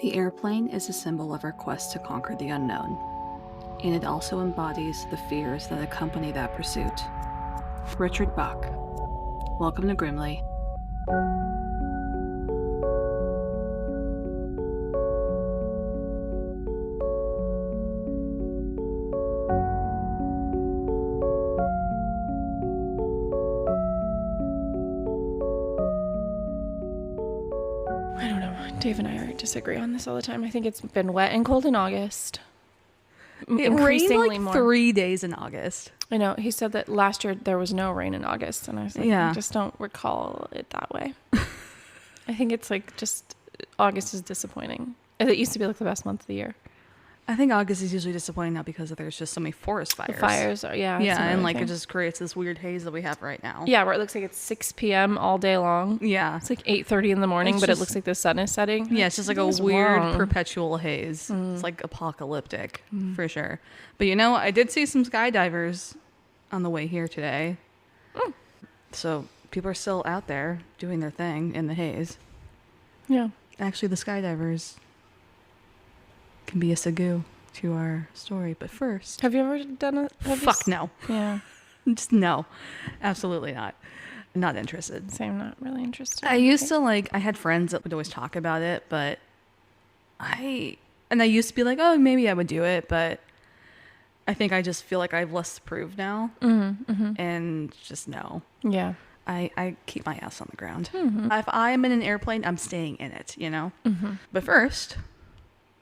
The airplane is a symbol of our quest to conquer the unknown, and it also embodies the fears that accompany that pursuit. Richard Bach. Welcome to Grimly. I don't know. Dave and I disagree on this all the time. I think it's been wet and cold in August. It rained like 3 days in August. I know. He said that last year there was no rain in August. And I was like, Yeah. I just don't recall it that way. I think it's like just August is disappointing. It used to be like the best month of the year. I think August is usually disappointing now because there's just so many forest fires. The fires are, yeah. Yeah, and like thing. it just creates this weird haze that we have right now. Yeah, where it looks like it's 6 p.m. all day long. Yeah. It's like 8:30 in the morning, It's but just, it looks like the sun is setting. Yeah, it's just like a weird perpetual haze. It's like apocalyptic for sure. But you know, I did see some skydivers on the way here today. So people are still out there doing their thing in the haze. Yeah. Actually, the skydivers can be a segue to our story. But first... Have you ever done it? Fuck no. Yeah. Just no. Absolutely not. Not interested. Same, not really interested. I used to I had friends that would always talk about it, but I used to be like, oh, maybe I would do it, but I think I just feel like I have less to prove now. And just no. Yeah. I keep my ass on the ground. If I'm in an airplane, I'm staying in it, you know? But first,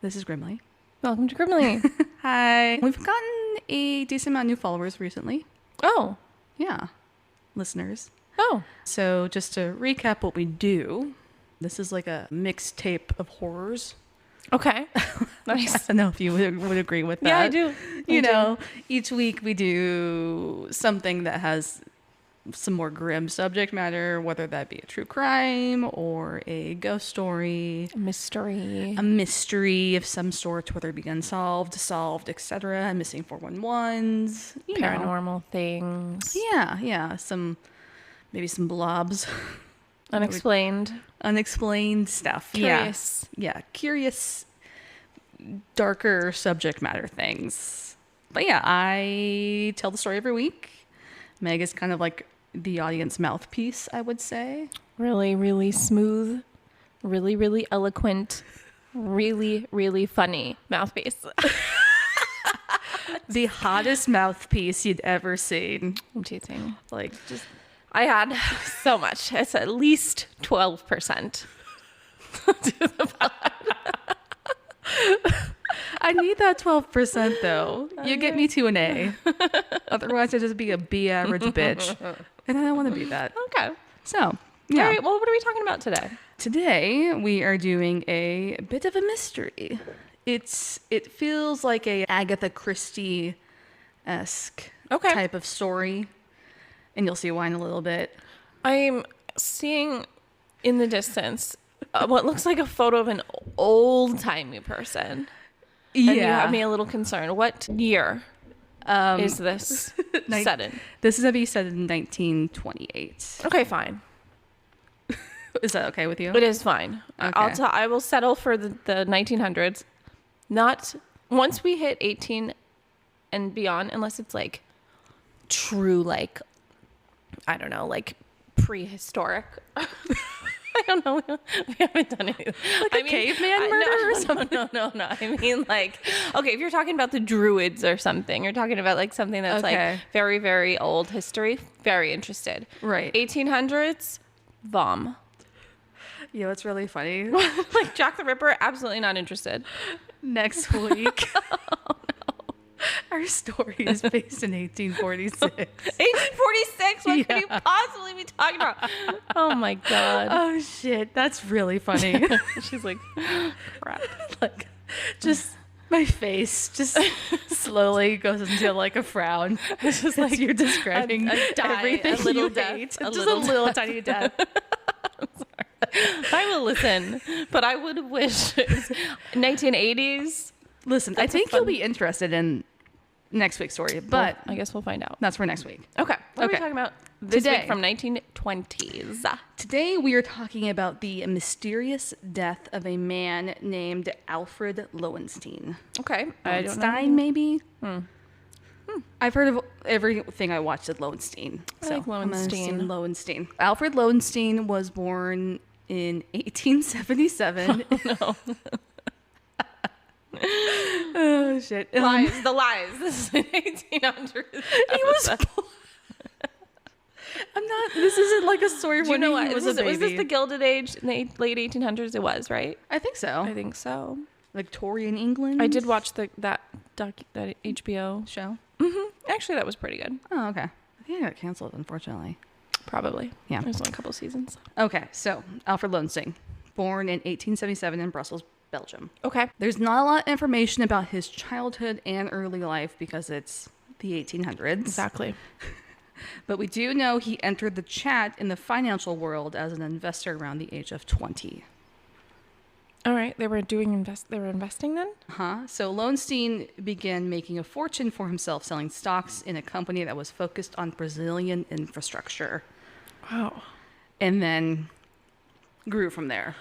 this is Grimly. Welcome to Grimly. Hi. We've gotten a decent amount of new followers recently. Oh. Yeah. Listeners. Oh. So just to recap what we do, this is like a mixtape of horrors. Okay. Nice. I don't know if you would agree with that. Yeah, I do. You know, each week we do something that has some more grim subject matter, whether that be a true crime or a ghost story, A mystery of some sort, whether it be unsolved, solved, etc., missing 411s, paranormal things. Yeah, maybe some blobs, Unexplained stuff. Curious. Yeah, curious, darker subject matter things. But yeah, I tell the story every week. Meg is kind of like the audience mouthpiece, I would say. Really, really smooth. Really, really eloquent. Really, really funny mouthpiece. The hottest mouthpiece you'd ever seen. I'm teasing. Like, just... I had so much. It's at least 12%. I need that 12% though. You get me to an A. Otherwise, I'd just be a B average bitch. And I don't want to be that. Okay. So, yeah. All right, well, what are we talking about today? Today, we are doing a bit of a mystery. It feels like a Agatha Christie-esque type of story. And you'll see why in a little bit. I'm seeing in the distance what looks like a photo of an old-timey person. And you have me a little concerned. What year is this set in? This is going to be set in 1928. Okay, fine. Is that okay with you? It is fine. Okay. I will settle for the 1900s. Not once we hit 18 and beyond, unless it's like true, like, I don't know, like prehistoric. I don't know. We haven't done anything. Like a caveman murder or something? No. I mean, like, okay, if you're talking about the Druids or something, you're talking about like something that's like very, very old history. Very interested. Right. 1800s, vom. Yeah, it's really funny. Like Jack the Ripper, absolutely not interested. Next week. Oh, no. Our story is based in 1846. 1846? What could you possibly be talking about? Oh my God. Oh shit, that's really funny. She's like, crap. Like, just my face just slowly goes into like a frown. It's just like you're describing everything. A little death. Just a little tiny death. I will listen, but I would wish it was 1980s. Listen, I think you'll be interested in next week's story, but I guess we'll find out. that's for next week. Okay. What are we Okay. talking about this Today. week from 1920s? Today we are talking about the mysterious death of a man named Alfred Lowenstein. Okay. I don't know. Lowenstein, maybe? I've heard of everything I watched at Lowenstein. I like I'm gonna Lowenstein. say Lowenstein. Alfred Lowenstein was born in 1877. No. Oh, shit. Lies. The lies. This is 1800s. He was I'm not, this isn't like a story of Do you when know he what? was Was a baby. this the Gilded Age in the late 1800s? It was, right? I think so. I think so. Victorian England? I did watch that HBO. show. Actually, that was pretty good. Oh, okay. I think it got canceled, unfortunately. Probably. Yeah. There's only a couple seasons. Okay, so Alfred Lowenstein, born in 1877 in Brussels, Belgium. Okay. There's not a lot of information about his childhood and early life because it's the 1800s. Exactly. But we do know he entered the chat in the financial world as an investor around the age of 20. All right. They were investing then? So Lowenstein began making a fortune for himself selling stocks in a company that was focused on Brazilian infrastructure, Wow. and then grew from there.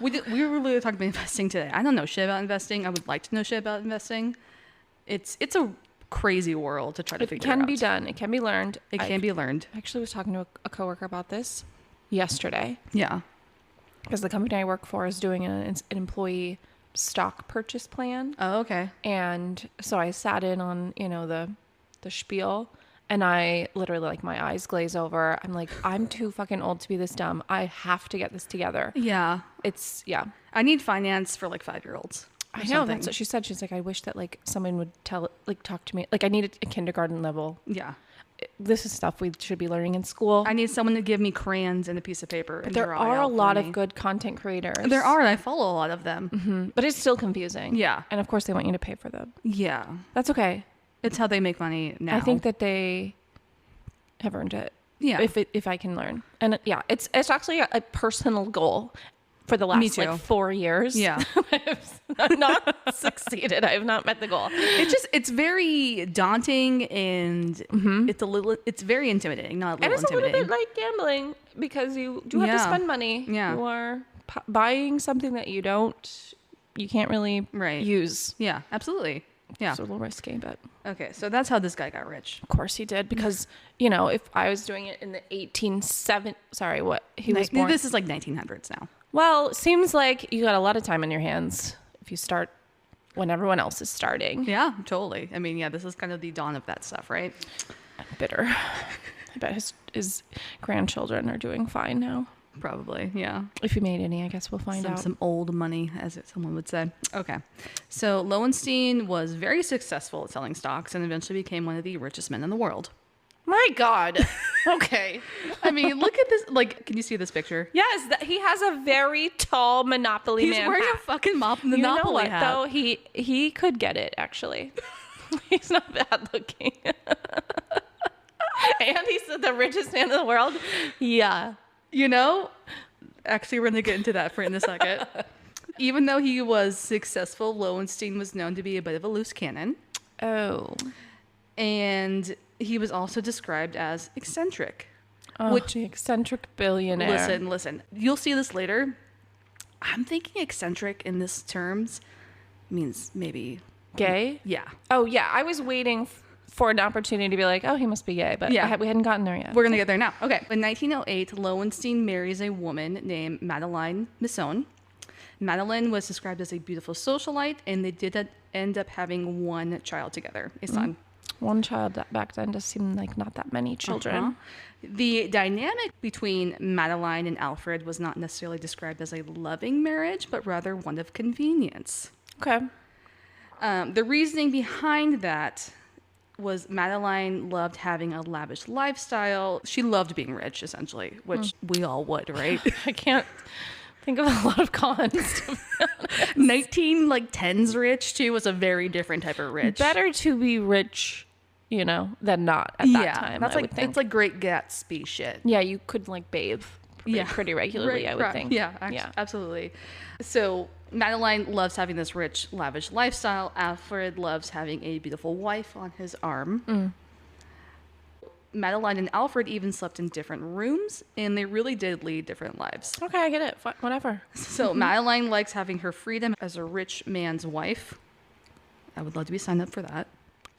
We were really talking about investing today. I don't know shit about investing. I would like to know shit about investing. It's a crazy world to try to It figure out. can be done. It can be learned. It can be learned. I actually was talking to a coworker about this yesterday Yeah. because the company I work for is doing an employee stock purchase plan. Oh, okay. And so I sat in on, the spiel, and I literally, like, my eyes glaze over. I'm like, I'm too fucking old to be this dumb. I have to get this together. Yeah. Yeah. I need finance for like 5-year-olds. I know. That's what she said. She's like, I wish that, like, someone would talk to me. Like, I need a kindergarten level. Yeah. This is stuff we should be learning in school. I need someone to give me crayons and a piece of paper. And There draw it are a out for lot me. of good content creators. There are, and I follow a lot of them. But it's still confusing. Yeah. And of course they want you to pay for them. Yeah. That's okay. It's how they make money now. I think that they have earned it. Yeah. If I can learn. And it's actually a personal goal for the last too. like 4 years. Yeah. I've not succeeded. I have not met the goal. It's very daunting, and it's very intimidating. Not a And little it's a little intimidating. bit like gambling because you do have to Yeah. spend money. Yeah. You are buying something that you can't really Right. use. Yeah, absolutely. Yeah. It's a little risky, but Okay, so that's how this guy got rich. of course he did because, if I was doing it in the 1870s, sorry, what he was born. This is like 1900s now. Well, it seems like you got a lot of time on your hands if you start when everyone else is starting. Yeah, totally. I mean, yeah, this is kind of the dawn of that stuff, right? I'm bitter. I bet his grandchildren are doing fine now. Probably, yeah. If he made any, I guess we'll find out. Some old money, as someone would say. Okay. So Lowenstein was very successful at selling stocks and eventually became one of the richest men in the world. My God. Okay. I mean, look at this. Like, can you see this picture? Yes, he has a very tall Monopoly He's man wearing hat. a fucking Monopoly You know what, hat. though? He could get it, actually. He's not bad looking. And he's the richest man in the world. Yeah. You know, actually, we're going to get into that in a second. Even though he was successful, Lowenstein was known to be a bit of a loose cannon. Oh. And he was also described as eccentric. Oh, the eccentric billionaire. Listen. You'll see this later. I'm thinking eccentric in this terms means maybe Gay? Yeah. Oh, yeah. I was waiting for an opportunity to be like, oh, he must be gay. But Yeah. we hadn't gotten there yet. We're going to get there now. Okay. In 1908, Lowenstein marries a woman named Madeleine Misson. Madeline was described as a beautiful socialite, and they did end up having one child together, a son. One child back then just seemed like not that many children. Uh-huh. The dynamic between Madeline and Alfred was not necessarily described as a loving marriage, but rather one of convenience. Okay. The reasoning behind that was Madeline loved having a lavish lifestyle. She loved being rich, essentially, which we all would, right? I can't think of a lot of cons. 1910s rich too was a very different type of rich. Better to be rich, than not at that time. That's I like would think. it's like Great Gatsby shit. Yeah, you could like bathe pretty regularly, I would think. Yeah, absolutely. So Madeline loves having this rich, lavish lifestyle. Alfred loves having a beautiful wife on his arm. Madeline and Alfred even slept in different rooms, and they really did lead different lives. Okay, I get it. Whatever. So Madeline likes having her freedom as a rich man's wife. I would love to be signed up for that.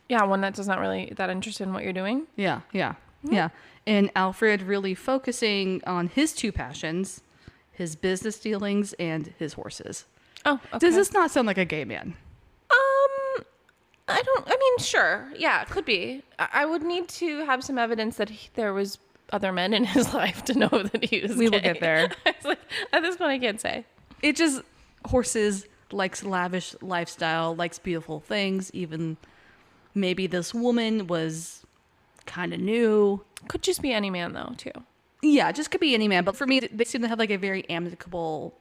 Yeah, one that's not really that interested in what you're doing. Yeah. And Alfred really focusing on his two passions, his business dealings and his horses. Oh, okay. Does this not sound like a gay man? Sure. Yeah, it could be. I would need to have some evidence that there was other men in his life to know that he was We gay. will get there. It's like, at this point, I can't say. It just, horses, likes lavish lifestyle, likes beautiful things. Even maybe this woman was kind of new. Could just be any man, though, too. Yeah, it just could be any man. But for me, they seem to have like a very amicable,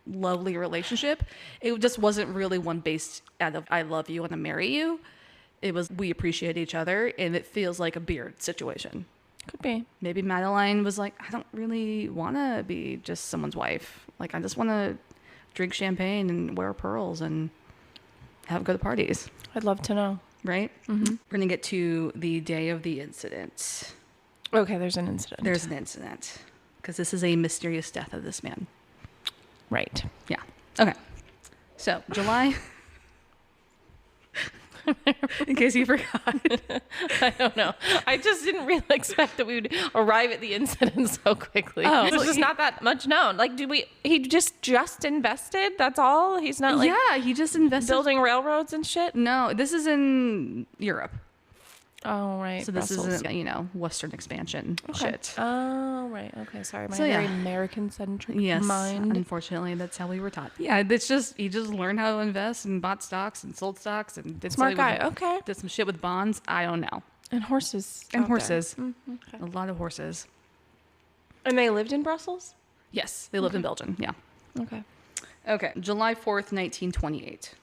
lovely relationship. It just wasn't really one based out of I love you and I marry you. It was we appreciate each other, and it feels like a beard situation. Could be. Maybe Madeline was like, I don't really want to be just someone's wife. Like, I just want to drink champagne and wear pearls and have good parties. I'd love to know. Right? Mm-hmm. We're going to get to the day of the incident. Okay, there's an incident. There's an incident. Because this is a mysterious death of this man. Right. Yeah. Okay. So, July... In case you forgot. I don't know. I just didn't really expect that we would arrive at the incident so quickly. Oh, it's just not that much known. Like, he just invested? That's all? He's not like he just invested. building railroads and shit? No, this is in Europe. Oh, right. So Brussels. this isn't, Western expansion shit. Oh, right. Okay, sorry. My So, very American-centric mind. Unfortunately, that's how we were taught. Yeah, it's just, he just learned how to invest and bought stocks and sold stocks and did Smart guy. Okay. Did some shit with bonds. I don't know. And horses. And out horses. there. Okay. A lot of horses. And they lived in Brussels? Yes, they lived in Belgium. Yeah. Okay. Okay, July 4th, 1928.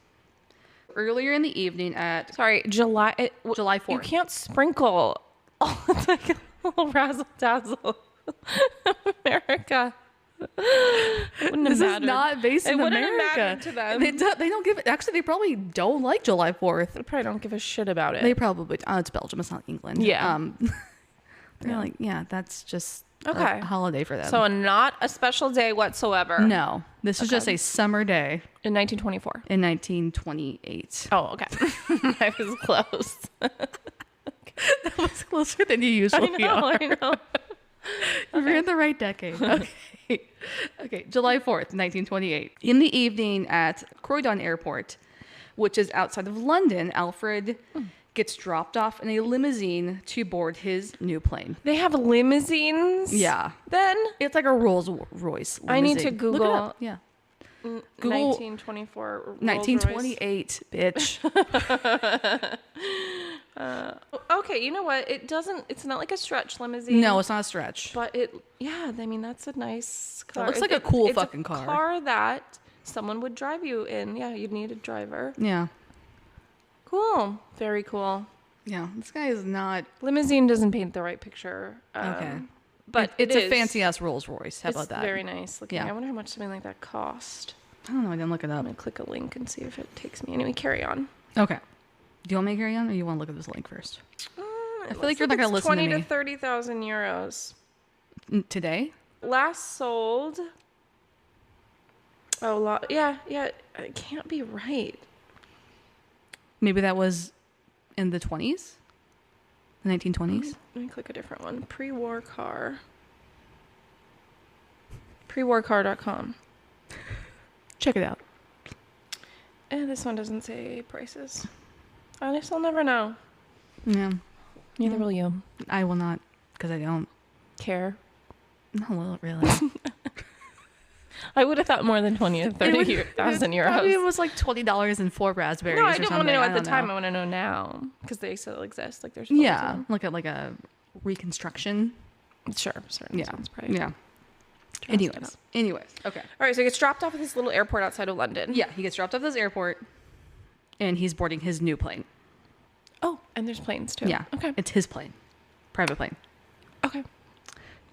Earlier in the evening at... Sorry, July 4th. You can't sprinkle. Oh, it's like a little razzle-dazzle. America. This is not based in America. It wouldn't have mattered to them. They don't give it... Actually, they probably don't like July 4th. They probably don't give a shit about it. They probably... Oh, it's Belgium. It's not England. Yeah. They're like, yeah, that's just okay. a holiday for them. So not a special day whatsoever. No. This is just a summer day. In 1924. In 1928. Oh, okay. I was close. That was closer than you usually are. I know. You're in the right decade. Okay. Okay, July 4th, 1928. In the evening at Croydon Airport, which is outside of London, Alfred gets dropped off in a limousine to board his new plane. They have limousines? Yeah. Then? It's like a Rolls Royce limousine. I need to Google. Look it up. Yeah. Google 1924 Rolls 1928, bitch. Okay, you know what? It's not like a stretch limousine. No, it's not a stretch. But that's a nice car. It looks like a cool fucking car. car. It's a car that someone would drive you in. Yeah, you'd need a driver. Yeah. Cool. Very cool. Yeah, this guy is not... Limousine doesn't paint the right picture. Okay. But it's a fancy-ass Rolls Royce. How about that? It's very nice looking. Yeah. I wonder how much something like that cost. I don't know. I didn't look it up. I'm going to click a link and see if it takes me. Anyway, carry on. Okay. Do you want me to carry on, or you want to look at this link first? I feel like you're not going to listen to me. 20 to 30,000 euros. Today? Last sold. Oh, yeah. It can't be right. Maybe that was in the 20s? The 1920s? Let me click a different one. Pre-war car. Prewarcar.com. Check it out. And this one doesn't say prices. I guess I'll never know. Yeah. Neither will you. I will not, because I don't Care. No, really. I would have thought more than 20 to 30,000 euros. Probably it was like $20 and 4 raspberries. No, I didn't want to know at the time. Know. I want to know now because they still exist. Like there's look at like a reconstruction. Sure, certain sounds probably. Yeah. Anyways, okay. All right, so he gets dropped off at this little airport outside of London. Yeah, he gets dropped off at this airport, and he's boarding his new plane. Oh, and there's planes too. Yeah. Okay. It's his plane, private plane. Okay.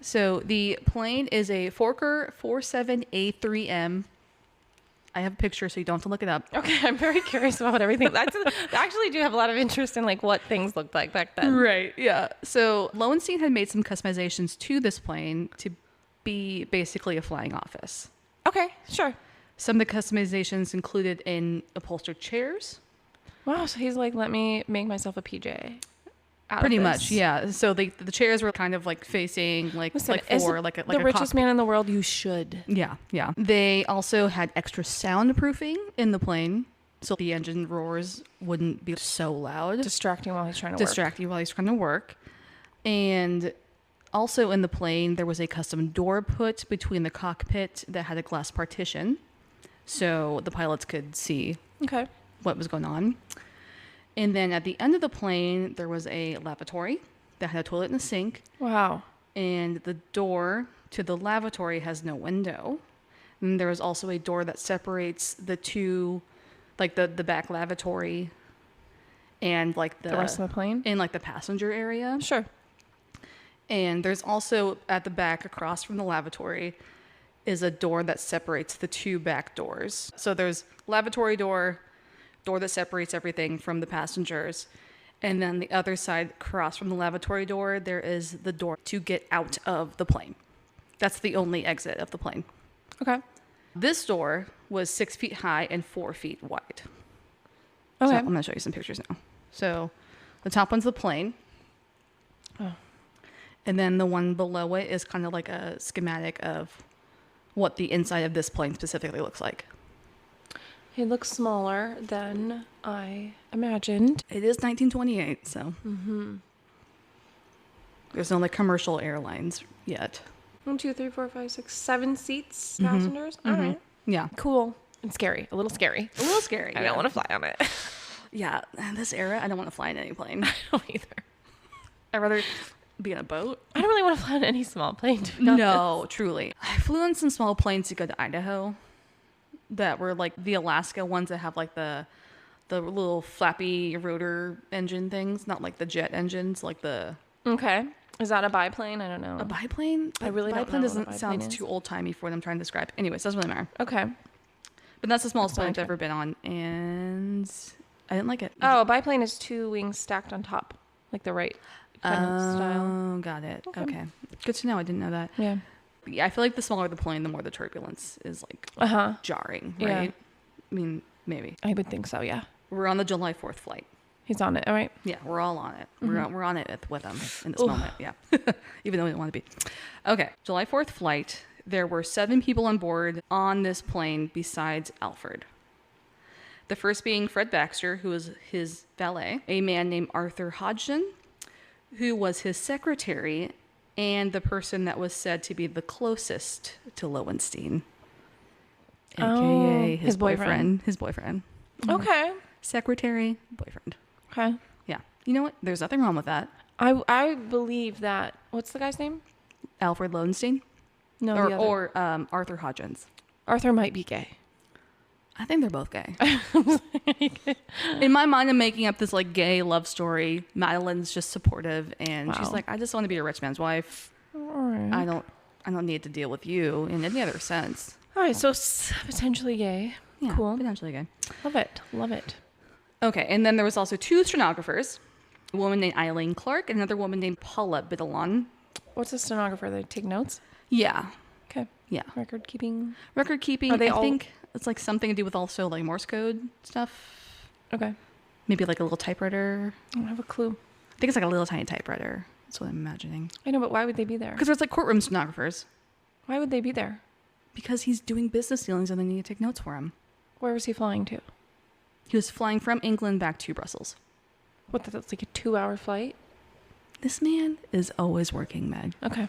So the plane is a Fokker 47A3M. I have a picture, so you don't have to look it up. Okay, I'm very curious about everything. I actually do have a lot of interest in like what things looked like back then. Right, yeah. So Lowenstein had made some customizations to this plane to be basically a flying office. Okay, sure. Some of the customizations included in upholstered chairs. Wow, so he's like, let me make myself a PJ. Pretty much, yeah. So the chairs were kind of like facing like Listen, like as for like a the richest man in the world. You should. Yeah, yeah. They also had extra soundproofing in the plane, so the engine roars wouldn't be so loud, Distracting while he's trying to distract you while he's trying to work. And also in the plane, there was a custom door put between the cockpit that had a glass partition, so the pilots could see work. Okay. what was going on. And then at the end of the plane, there was a lavatory that had a toilet and a sink. Wow. And the door to the lavatory has no window. And there was also a door that separates the two, like the back lavatory and like The rest of the plane? in like the passenger area. Sure. And there's also at the back across from the lavatory is a door that separates the two back doors. So there's lavatory door that separates everything from the passengers. And then the other side across from the lavatory door, there is the door to get out of the plane. That's the only exit of the plane. Okay. This door was 6 feet high and 4 feet wide. Okay. So I'm going to show you some pictures now. So the top one's the plane. Oh. And then the one below it is kind of like a schematic of what the inside of this plane specifically looks like. It looks smaller than I imagined. It is 1928, so there's no like commercial airlines yet. 1, 2, 3, 4, 5, 6, 7 seats, passengers. All right. Yeah, Cool. And scary. A little scary. a little scary. I don't want to fly on it. Yeah, this era, I don't want to fly in any plane. I don't either. I'd rather be in a boat. I don't really want to fly on any small plane. To be honest. No, truly. I flew on some small planes to go to Idaho that were like the Alaska ones that have like the little flappy rotor engine things, not like the jet engines, like the Okay. Is that a biplane? I don't know. a biplane. I really don't biplane know what a doesn't biplane sound is. too old timey for what I'm trying to describe. Anyways, doesn't really matter. Okay. But that's the smallest That's plane I've fine. ever been on, and I didn't like it. Oh, a biplane is 2 wings stacked on top, like the right kind of style. Oh, got it. Okay. Good to know. I didn't know that. Yeah. Yeah, I feel like the smaller the plane, the more the turbulence is like jarring, Yeah. right? I mean, maybe. I would think so. Yeah. We're on the July 4th flight. He's on it. All right. Yeah, we're all on it. We're on it with them in this Oof. moment. Yeah. Even though we don't want to be. Okay. July 4th flight. There were 7 people on board on this plane besides Alfred. The first being Fred Baxter, who was his valet, a man named Arthur Hodgson, who was his secretary, and the person that was said to be the closest to Lowenstein, aka his boyfriend. His boyfriend. Okay. Secretary, boyfriend. Okay. Yeah. You know what? There's nothing wrong with that. I believe that. What's the guy's name? Alfred Lowenstein. No, the other. Or Arthur Hodgins. Arthur might be gay. I think they're both gay. In my mind, I'm making up this like gay love story. Madeline's just supportive, and she's Wow. like, "I just want to be a rich man's wife. All right. I don't need to deal with you in any other sense." All right. So potentially gay. Yeah, Cool. potentially gay. Love it. Love it. Okay, and then there was also 2 stenographers, a woman named Eileen Clark and another woman named Paula Biddalon. What's a stenographer? They take notes. Yeah, Okay. yeah. Record keeping. Record keeping. Are they I all- think it's like something to do with also like Morse code stuff. Okay. Maybe like a little typewriter. I don't have a clue. I think it's like a little tiny typewriter. That's what I'm imagining. I know, but why would they be there? Because there's like courtroom stenographers. Why would they be there? Because he's doing business dealings and they need to take notes for him. Where was he flying to? He was flying from England back to Brussels. What? That's like a 2-hour flight. This man is always working, Meg. Okay.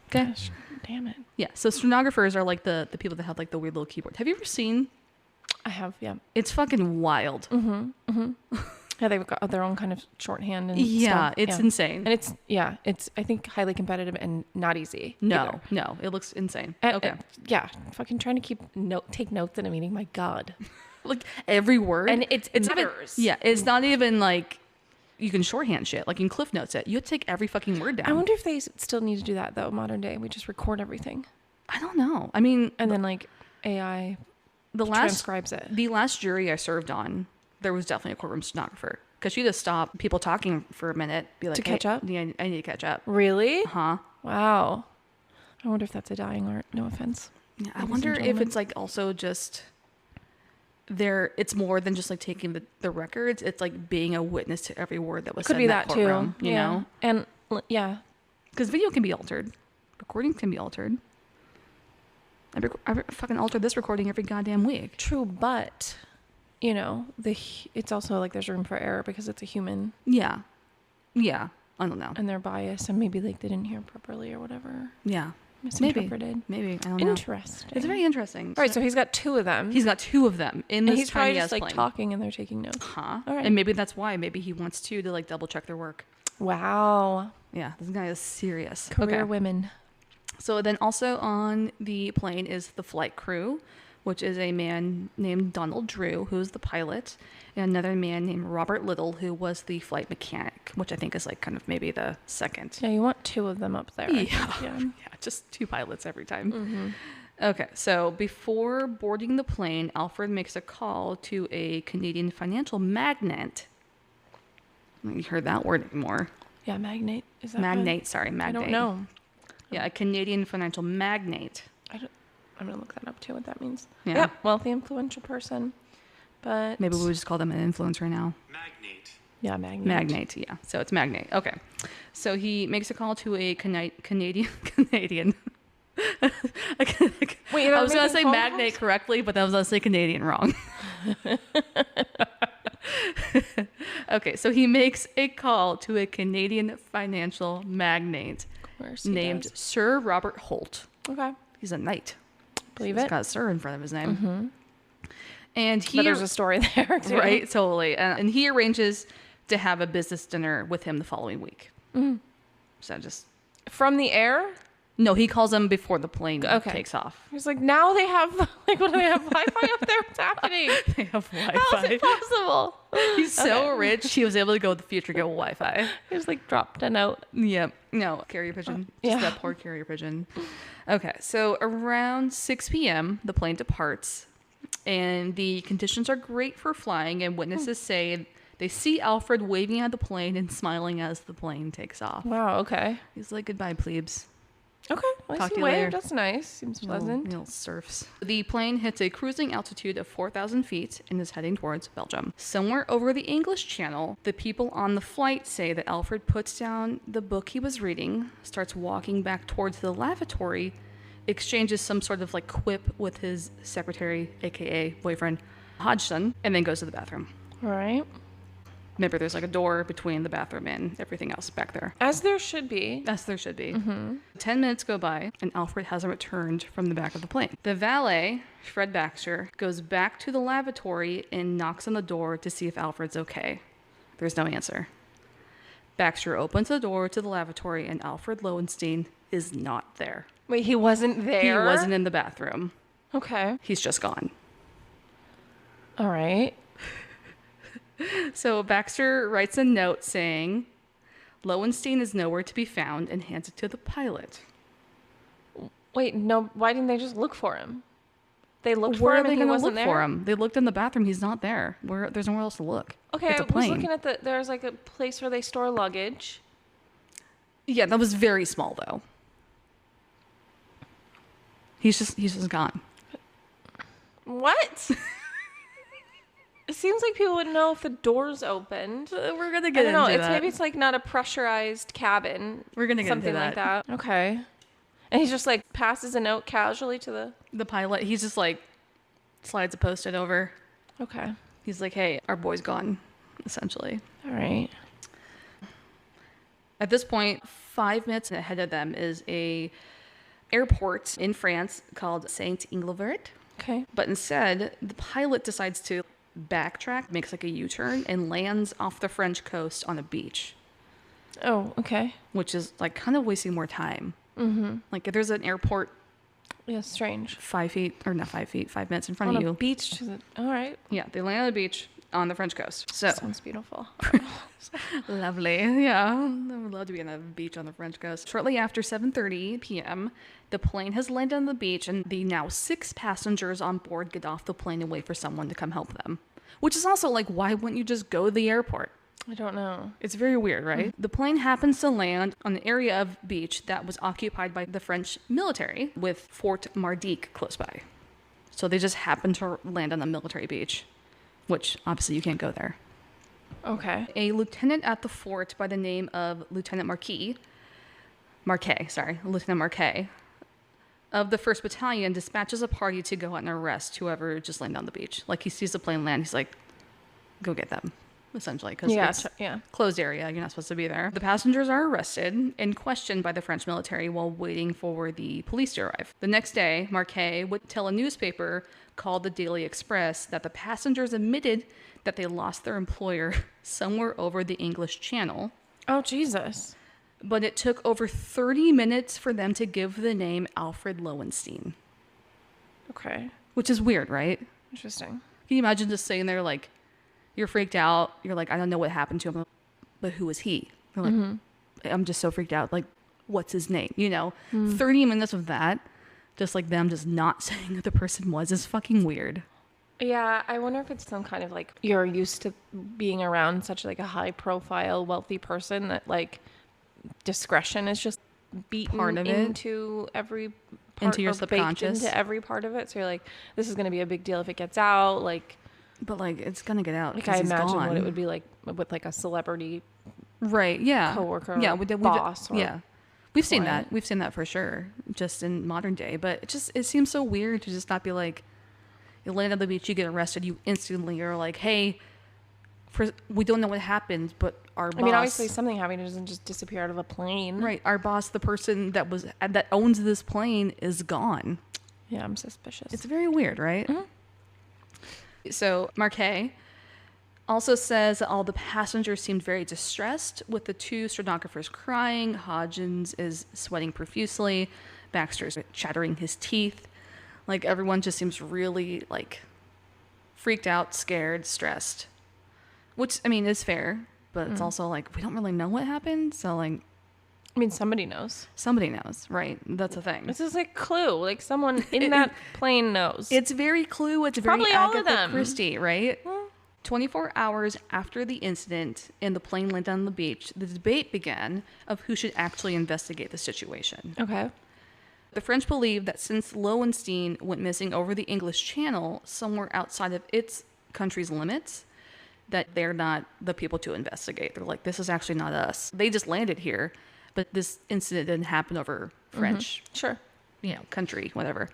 Okay. Gosh, damn it. Yeah. So stenographers are like the people that have like the weird little keyboard. Have you ever seen? I have. Yeah. It's fucking wild. Yeah, they've got their own kind of shorthand and Yeah, stuff. it's insane. And it's I think highly competitive and not easy. No, it looks insane. either. Okay. Yeah, fucking trying to take notes in a meeting. My God. Like every word. And it's not even- matters. yeah, it's not even like you can shorthand shit. Like, you can Cliff Notes it. You have to take every fucking word down. I wonder if they still need to do that, though, modern day. We just record everything. I don't know. I mean... And then, like, AI transcribes it. The last jury I served on, there was definitely a courtroom stenographer. Because she'd just stop people talking for a minute. Be like, to catch up? Yeah, I need to catch up. Really? Huh? Wow. I wonder if that's a dying art. No offense. Yeah, I wonder if it's, like, also just... it's more than just like taking the records. It's like being a witness to every word that was said in that courtroom, you know? And yeah, because video can be altered, recording can be altered. I fucking alter this recording every goddamn week. True, but you know, it's also like there's room for error because it's a human. Yeah, I don't know. And they're biased, and maybe like they didn't hear properly or whatever. Yeah. Misinterpreted. Maybe. I don't know. Interesting. It's very interesting. All right, so he's got 2 of them. He's got 2 of them in this he's probably tiny just like plane. talking and they're taking notes. Huh? All right. And maybe that's why. Maybe he wants to like double check their work. Wow. Yeah, this guy is serious. Career women. So then also on the plane is the flight crew, which is a man named Donald Drew, who's the pilot, and another man named Robert Little, who was the flight mechanic, which I think is like kind of maybe the second. Yeah, you want 2 of them up there. Yeah, just 2 pilots every time. Mm-hmm. Okay, so before boarding the plane, Alfred makes a call to a Canadian financial magnate. You heard that word anymore. Yeah, magnate. Is that magnate? right? Sorry, magnate. I don't know. Yeah, a Canadian financial magnate. I'm gonna look that up too. What that means? Yeah. Yep, wealthy, influential person. But maybe we'll just call them an influencer now. Magnate. Yeah, magnate. Magnate. Yeah. So it's magnate. Okay. So he makes a call to a Canadian. Wait, I was gonna say magnate correctly, but I was gonna say Canadian wrong. Okay, so he makes a call to a Canadian financial magnate named Sir Robert Holt. Okay. He's a knight. Believe He's it. got Sir in front of his name. Mm-hmm. And but there's a story there too. Right, totally. And he arranges to have a business dinner with him the following week. Mm. So just... From the air? No, he calls them before the plane takes off. He's like, now they have, like, what do they have? Wi-Fi up there? What's happening? They have Wi-Fi. How is it possible? He's so rich, he was able to go to the future, get Wi-Fi. He was like dropped a note. Yep. No, carrier pigeon. Just that poor carrier pigeon. Okay, so around 6 p.m., the plane departs, and the conditions are great for flying, and witnesses say they see Alfred waving at the plane and smiling as the plane takes off. Wow, okay. He's like, goodbye, plebes. Okay, well, Talk to he you later. waved. That's nice. Seems pleasant. Little surfs. The plane hits a cruising altitude of 4,000 feet and is heading towards Belgium. Somewhere over the English Channel, the people on the flight say that Alfred puts down the book he was reading, starts walking back towards the lavatory, exchanges some sort of like quip with his secretary, aka boyfriend, Hodgson, and then goes to the bathroom. All right. Remember, there's like a door between the bathroom and everything else back there. As there should be. As there should be. Mm-hmm. 10 minutes go by, and Alfred hasn't returned from the back of the plane. The valet, Fred Baxter, goes back to the lavatory and knocks on the door to see if Alfred's okay. There's no answer. Baxter opens the door to the lavatory, and Alfred Lowenstein is not there. Wait, he wasn't there? He wasn't in the bathroom. Okay. He's just gone. All right. So Baxter writes a note saying, Lowenstein is nowhere to be found, and hands it to the pilot. Wait, no, why didn't they just look for him? They looked Where for are him they and he going to wasn't look there? for him? They looked in the bathroom. He's not there. There's nowhere else to look. Okay, it's a I was plane. looking at there's like a place where they store luggage. Yeah, that was very small though. He's just gone. What? It seems like people would know if the door's opened. We're gonna I get don't know. into that. Maybe it's like not a pressurized cabin. We're gonna get something into like that. Okay. And he's just like passes a note casually to the pilot. He's just like slides a post-it over. Okay. He's like, "Hey, our boy's gone," essentially. All right. At this point, 5 minutes ahead of them is a airport in France called Saint-Inglevert. Okay. But instead, the pilot decides to backtrack, makes like a U-turn, and lands off the French coast on a beach. Oh, okay. Which is like kind of wasting more time. Mm-hmm. Like if there's an airport, Yeah, strange. 5 minutes in front On of a you. beach. All right. Yeah, they land on the beach, on the French coast. So Sounds beautiful. lovely. Yeah. I would love to be on a beach on the French coast. Shortly after 7:30 p.m., the plane has landed on the beach, and the now 6 passengers on board get off the plane and wait for someone to come help them. Which is also like, why wouldn't you just go to the airport? I don't know. It's very weird, right? The plane happens to land on an area of beach that was occupied by the French military, with Fort Mardyk close by. So they just happened to land on a military beach, which obviously you can't go there. Okay. A lieutenant at the fort by the name of Lieutenant Marquet of the 1st Battalion dispatches a party to go out and arrest whoever just landed on the beach. Like, he sees the plane land, he's like, go get them, essentially, because it's closed area. You're not supposed to be there. The passengers are arrested and questioned by the French military while waiting for the police to arrive. The next day, Marquet would tell a newspaper called the Daily Express that the passengers admitted that they lost their employer somewhere over the English Channel. Oh, Jesus. But it took over 30 minutes for them to give the name Alfred Lowenstein. Okay. Which is weird, right? Interesting. Can you imagine just sitting there like, you're freaked out. You're like, I don't know what happened to him, but who is he? You're like, I'm just so freaked out. Like, what's his name? 30 minutes of that, just like them just not saying who the person was, is fucking weird. Yeah, I wonder if it's some kind of like, you're used to being around such like a high profile, wealthy person that like discretion is just beaten part of into every part, into your or baked subconscious, into every part of it. So you're like, this is going to be a big deal if it gets out. Like, but like it's gonna get out. Like, I imagine what it would be like with like a celebrity, right? Yeah, coworker, yeah, boss. We've seen that. We've seen that for sure, just in modern day. But it seems so weird to just not be like, you land on the beach, you get arrested, you instantly are like, hey, we don't know what happened, but our boss. I mean, obviously something happened. It doesn't just disappear out of a plane, right? Our boss, the person that owns this plane, is gone. Yeah, I'm suspicious. It's very weird, right? Mm-hmm. So Marquet also says that all the passengers seemed very distressed, with the 2 stenographers crying. Hodgins is sweating profusely. Baxter's chattering his teeth. Like, everyone just seems really like freaked out, scared, stressed. Which, I mean, is fair, but it's also like, we don't really know what happened. So like, I mean, somebody knows. Somebody knows, right? That's the thing. This is a clue. Like, someone in that plane knows. It's very Clue. It's probably very all Agatha of them. Christie, right? 24 hours after the incident and the plane landed on the beach, the debate began of who should actually investigate the situation. Okay. The French believed that since Lowenstein went missing over the English Channel, somewhere outside of its country's limits, that they're not the people to investigate. They're like, this is actually not us. They just landed here, but this incident didn't happen over French, Sure, country, whatever.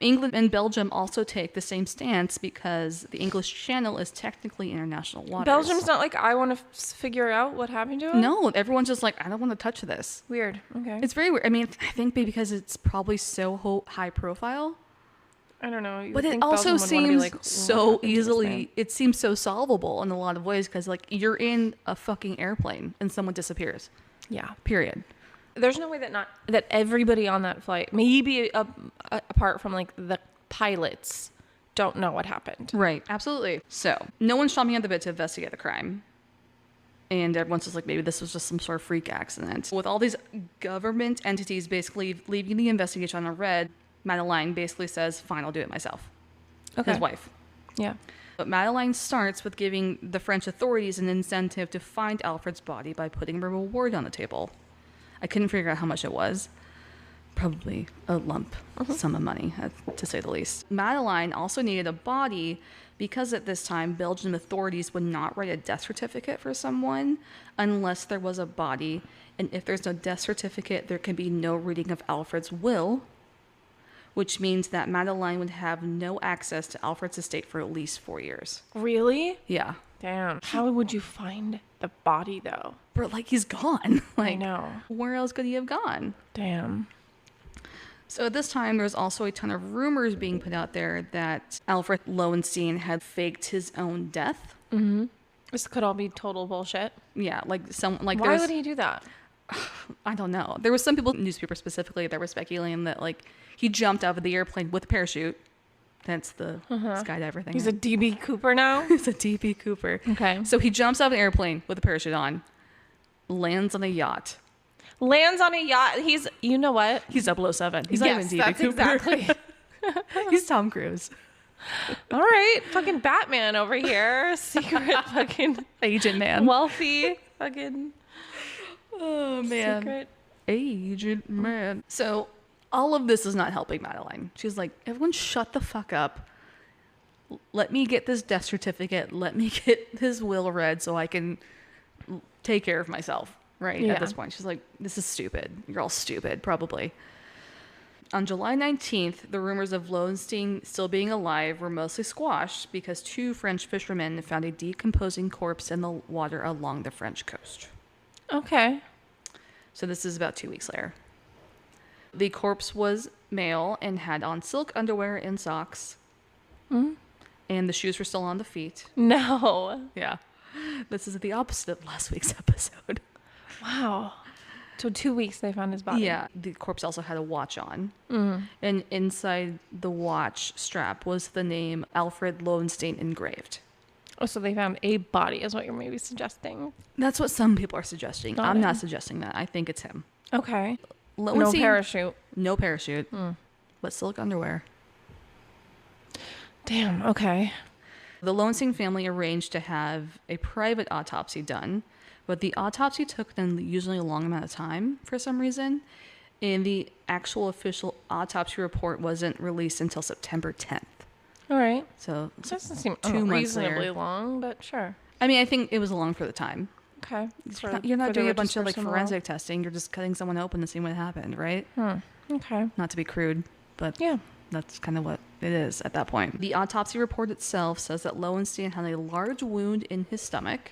England and Belgium also take the same stance because the English Channel is technically international waters. Belgium's not like, I want to figure out what happened to him? No, everyone's just like, I don't want to touch this. Weird. Okay. It's very weird. I mean, I think because it's probably so high profile. I don't know. But it also seems so easily, it seems so solvable in a lot of ways because, like, you're in a fucking airplane and someone disappears. Yeah. Period. There's no way that everybody on that flight, maybe apart from like the pilots, don't know what happened. Right. Absolutely. So no one's chomping at the bit to investigate the crime. And everyone's just like, maybe this was just some sort of freak accident. With all these government entities basically leaving the investigation on red, Madeleine basically says, fine, I'll do it myself. Okay. His wife. Yeah. But Madeleine starts with giving the French authorities an incentive to find Alfred's body by putting a reward on the table. I couldn't figure out how much it was. Probably a lump sum of money, to say the least. Madeleine also needed a body because at this time, Belgian authorities would not write a death certificate for someone unless there was a body. And if there's no death certificate, there can be no reading of Alfred's will, which means that Madeleine would have no access to Alfred's estate for at least 4 years. Really? Yeah. Damn. How would you find the body, though? But, like, he's gone. Like, I know. Where else could he have gone? Damn. So at this time, there's also a ton of rumors being put out there that Alfred Lowenstein had faked his own death. Mm-hmm. This could all be total bullshit. Yeah, like why would he do that? I don't know. There was some people, newspaper specifically, that were speculating that like he jumped out of the airplane with a parachute Hence the skydiver thing. He's a DB Cooper now? He's a DB Cooper. Okay. So he jumps out of an airplane with a parachute on, lands on a yacht. Lands on a yacht. He's, you know what? He's 007. He's not even DB that's Cooper. exactly. He's Tom Cruise. All right. Fucking Batman over here. Secret fucking Agent man. wealthy fucking Oh, man. secret. Agent man. So all of this is not helping Madeline. She's like, everyone shut the fuck up. Let me get this death certificate. Let me get his will read so I can take care of myself. Right? Yeah. At this point. She's like, this is stupid. You're all stupid, probably. On July 19th, the rumors of Lowenstein still being alive were mostly squashed because 2 French fishermen found a decomposing corpse in the water along the French coast. Okay. So this is about 2 weeks later. The corpse was male and had on silk underwear and socks. Mm-hmm. And the shoes were still on the feet. No. Yeah. This is the opposite of last week's episode. Wow. So 2 weeks they found his body. Yeah. The corpse also had a watch on. Mm-hmm. And inside the watch strap was the name Alfred Lowenstein engraved. Oh, so they found a body is what you're maybe suggesting. That's what some people are suggesting. Got I'm it. not suggesting that. I think it's him. Okay. Lowenstein, No parachute. No parachute. But silk underwear. Damn. Okay. The Lowenstein family arranged to have a private autopsy done, but the autopsy took them usually a long amount of time for some reason, and the actual official autopsy report wasn't released until September 10th. All right. So Doesn't seem 2 months unreasonably later. long, but sure. I mean, I think it was long for the time. Okay. You're not For the doing a bunch of registers and all. forensic testing. You're just cutting someone open to see what happened, right? Okay. Not to be crude, but Yeah. that's kind of what it is at that point. The autopsy report itself says that Lowenstein had a large wound in his stomach,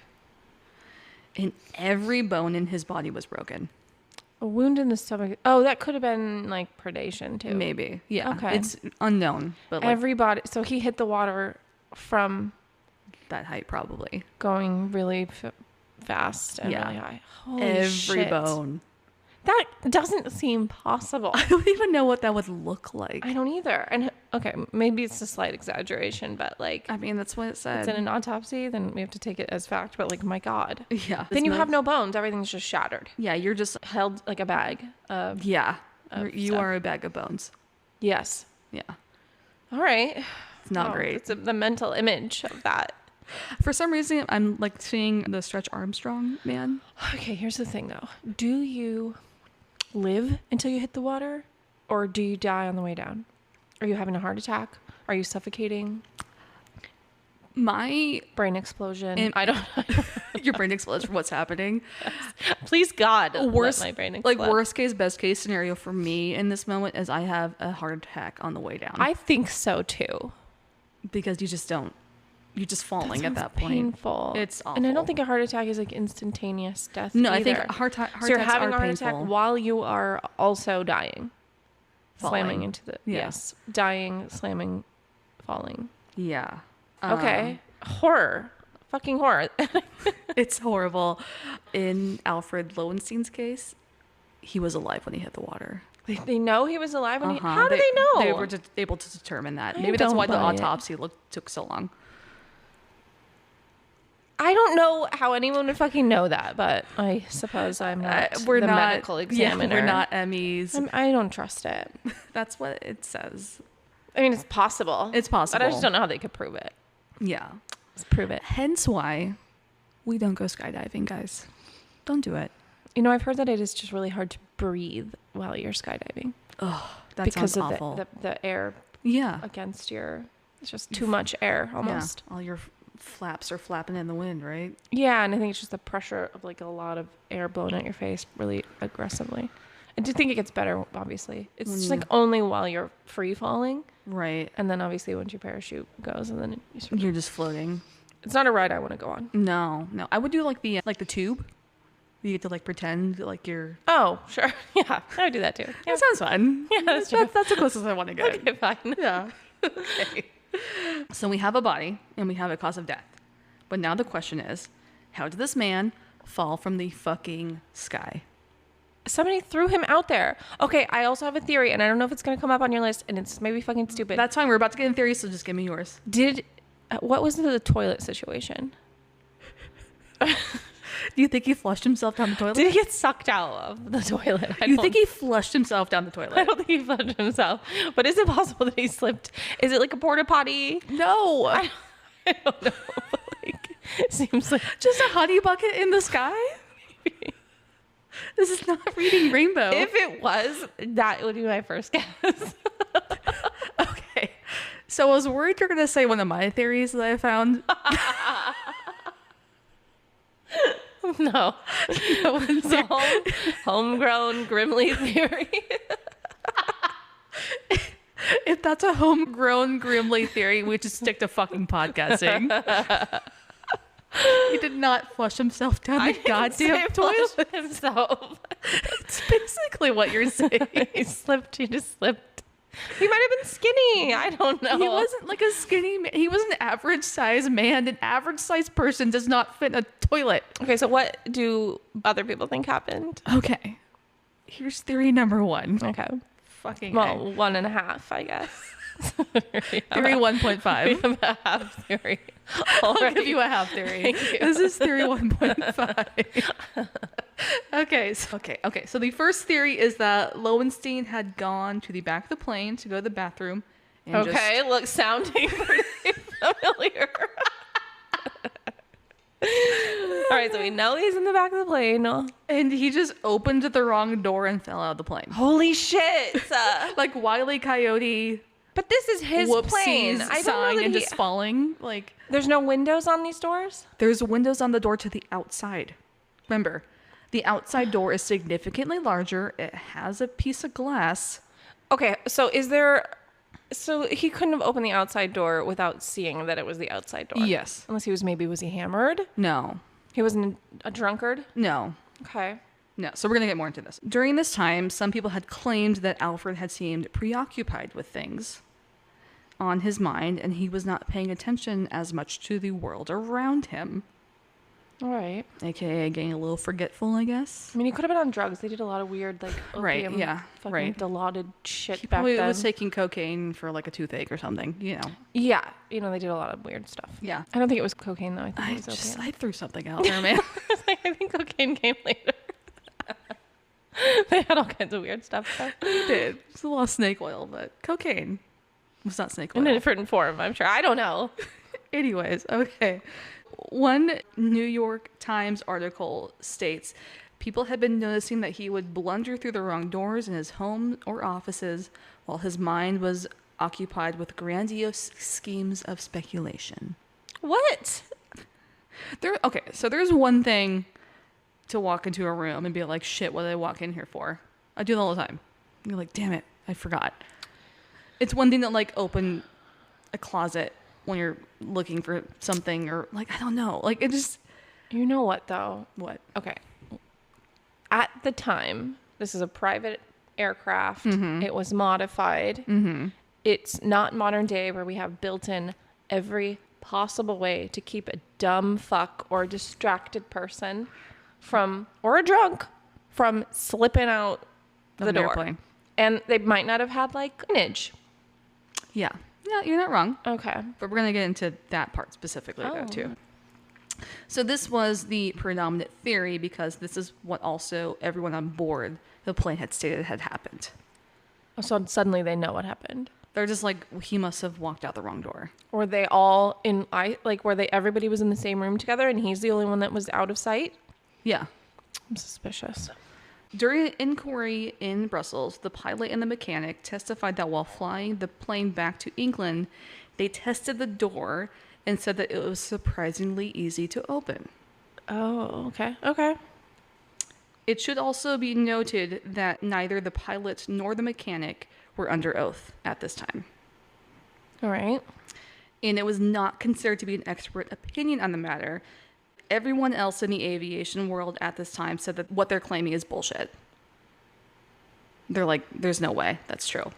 and every bone in his body was broken. A wound in the stomach. Oh, that could have been like predation too. Maybe. Yeah. Okay. It's unknown, but like Everybody. So he hit the water from that height probably. going really fast and Yeah. really high. Holy Every shit. bone. That doesn't seem possible. I don't even know what that would look like. I don't either. And okay, maybe it's a slight exaggeration, but like I mean, that's what it said. it's in an autopsy, then we have to take it as fact. But like, my God. Yeah. Then you have no bones. Everything's just shattered. Yeah, you're just. Held like a bag of. Yeah. Of You stuff. are a bag of bones. Yes. Yeah. All right. It's not Wow, great. It's the mental image of that. For some reason, I'm like seeing the Stretch Armstrong man. Okay, here's the thing though. Do you live until you hit the water? Or do you die on the way down? Are you having a heart attack? Are you suffocating? My Brain explosion? I don't know. your brain explodes from what's happening. Please God, Worst, let my brain explode. like worst case, best case scenario for me in this moment is I have a heart attack on the way down. I think so too. Because you just don't. You're just falling at Sounds that point. painful. It's awful. And I don't think a heart attack is like instantaneous death. No, I either. think heart So you're attacks having are a heart painful. attack while you are also dying, Falling. slamming into the Yeah. yes, dying, slamming, falling. Yeah. Okay, horror, fucking horror. It's horrible. In Alfred Lowenstein's case, he was alive when he hit the water. They know he was alive when he. Uh-huh. How do they know? They were able to determine that. I Maybe that's don't why the buy it. autopsy took so long. I don't know how anyone would fucking know that, but I suppose I'm not We're the not medical examiner. Yeah, we're not Emmys. I don't trust it. That's what it says. I mean, it's possible. It's possible. But I just don't know how they could prove it. Yeah. Let's prove it. Hence why we don't go skydiving, guys. Don't do it. You know, I've heard that it is just really hard to breathe while you're skydiving. Oh, that because sounds of awful. the air Yeah. against your. It's just too much air almost. Yeah. All your flaps are flapping in the wind, right? Yeah, and I think it's just the pressure of like a lot of air blowing at your face really aggressively. I do think it gets better, obviously. It's just like only while you're free falling. Right. And then obviously once your parachute goes and then you sort of, You're just floating. it's not a ride I want to go on. No. I would do like the tube. You get to like pretend like you're. Oh, sure. Yeah, I would do that too. Yeah, That sounds fun. yeah that's true. That's the closest I want to get. Okay, fine. Yeah. Okay. So we have a body and we have a cause of death. But now the question is, how did this man fall from the fucking sky? Somebody threw him out there. Okay, I also have a theory, and I don't know if it's going to come up on your list, and it's maybe fucking stupid. That's fine. We're about to get in theory, so just give me yours. What was the toilet situation? Do you think he flushed himself down the toilet? Did he get sucked out of the toilet? You think he flushed himself down the toilet? I don't think he flushed himself. But is it possible that he slipped? Is it like a porta potty? No. I don't know. But like, it seems like Just a honey bucket in the sky? This is not reading Rainbow. if it was, that would be my first guess. Okay. So I was worried you're going to say one of my theories that I found. No. It's a homegrown Grimley theory. If that's a homegrown Grimley theory, we just stick to fucking podcasting. He did not flush himself down the goddamn toilet. Himself. It's basically what you're saying. He slipped. He just slipped. He might have been skinny. I don't know. He wasn't like a skinny man. He was an average sized man. An average sized person does not fit in a toilet. Okay, so what do other people think happened? Okay. Here's theory number one. Okay. Fucking Well, 1.5, I guess. theory 1.5. We have a half theory. I'll give you a half theory. Thank you. This is theory 1.5. Okay. So the first theory is that Lowenstein had gone to the back of the plane to go to the bathroom. And Okay, look, sounding pretty familiar. All right, so we know he's in the back of the plane. And he just opened the wrong door and fell out of the plane. Holy shit. Like Wile E. Coyote. But this is his plane. Whoopsies I don't sign know that and just falling. Like, there's no windows on these doors? there's windows on the door to the outside. Remember, the outside door is significantly larger. It has a piece of glass. Okay, so so he couldn't have opened the outside door without seeing that it was the outside door? Yes. Unless was he hammered? No. He wasn't a drunkard? No. Okay. No. So we're going to get more into this. During this time, some people had claimed that Alfred had seemed preoccupied with things on his mind, and he was not paying attention as much to the world around him. All right. AKA getting a little forgetful, I guess. I mean, he could have been on drugs. They did a lot of weird, like, Right, opium, yeah, fucking right. dilaudid shit He back probably then. was taking cocaine for like a toothache or something, you know. Yeah, they did a lot of weird stuff. Yeah. I don't think it was cocaine, though. I think it was opium. I threw something out there, man. I think cocaine came later. They had all kinds of weird stuff, though. He did. It's a lot of snake oil, but cocaine was not snake oil. In a different form, I'm sure. I don't know. Anyways, okay. One New York Times article states people had been noticing that he would blunder through the wrong doors in his home or offices while his mind was occupied with grandiose schemes of speculation. What? So there's one thing to walk into a room and be like, shit, what did I walk in here for? I do it all the time. You're like, damn it, I forgot. It's one thing to like open a closet when you're looking for something, or like, I don't know, like it just. You know what, though? What? Okay. At the time, this is a private aircraft. Mm-hmm. It was modified. Mm-hmm. It's not modern day where we have built in every possible way to keep a dumb fuck or distracted person from, or a drunk, from slipping out the door. Airplane. And they might not have had like lineage. Yeah. Yeah, you're not wrong. Okay. But we're going to get into that part specifically though, too. So this was the predominant theory because this is what also everyone on board the plane had stated had happened. So suddenly they know what happened. They're just like, he must have walked out the wrong door. Were they all everybody was in the same room together and he's the only one that was out of sight? Yeah. I'm suspicious. During an inquiry in Brussels, the pilot and the mechanic testified that while flying the plane back to England, they tested the door and said that it was surprisingly easy to open. Oh, okay. Okay. It should also be noted that neither the pilot nor the mechanic were under oath at this time. All right. And it was not considered to be an expert opinion on the matter. Everyone else in the aviation world at this time said that what they're claiming is bullshit. They're like, there's no way that's true.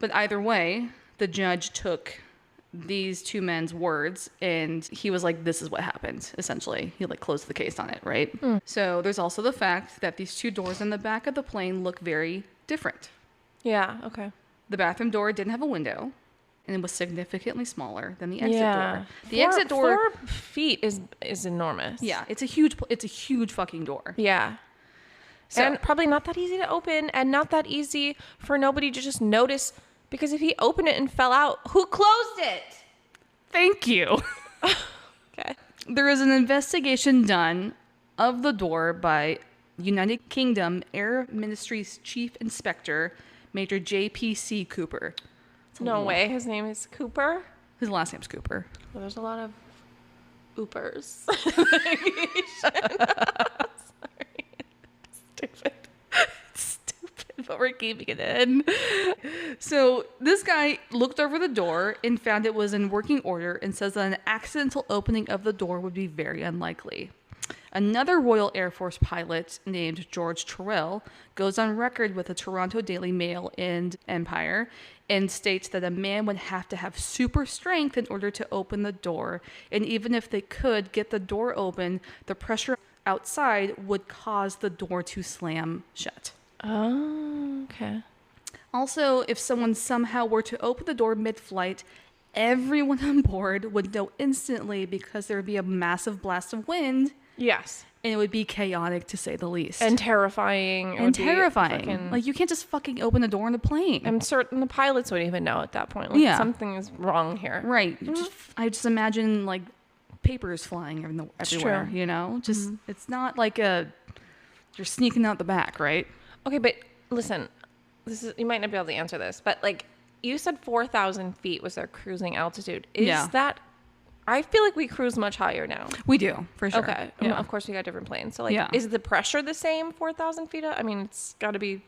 But either way, the judge took these two men's words, and he was like, this is what happened, essentially. He like closed the case on it, right? So there's also the fact that these two doors in the back of the plane look very different. Yeah, okay. The bathroom door didn't have a window, and it was significantly smaller than the exit door. The Four- exit door, 4 feet is enormous. yeah, it's a huge fucking door. Yeah. So- And probably not that easy to open, and not that easy for nobody to just notice, because if he opened it and fell out, who closed it? Thank you. Okay. There is an investigation done of the door by United Kingdom Air Ministry's Chief Inspector, Major J.P.C. Cooper. No way. His name is Cooper. His last name's Cooper. Well, there's a lot of Oopers. Sorry. Stupid, but we're keeping it in. So this guy looked over the door and found it was in working order, and says that an accidental opening of the door would be very unlikely. Another Royal Air Force pilot named George Terrell goes on record with the Toronto Daily Mail and Empire and states that a man would have to have super strength in order to open the door. And even if they could get the door open, the pressure outside would cause the door to slam shut. Oh, okay. Also, if someone somehow were to open the door mid-flight, everyone on board would know instantly, because there would be a massive blast of wind. Yes. And it would be chaotic, to say the least. And terrifying. It And would be terrifying. fucking- Like, you can't just fucking open the door on the plane. I'm certain the pilots would even know at that point. Like, Yeah. something is wrong here. Right. I just imagine, like, papers flying everywhere, true. you know? Just, it's not like you're sneaking out the back, right? Okay, but listen, you might not be able to answer this, but like you said 4,000 feet was their cruising altitude. Is Yeah. that, I feel like we cruise much higher now. We do, for sure. Okay. Yeah. Of course we got different planes. So like, Yeah. is the pressure the same 4,000 feet up? I mean, it's got to be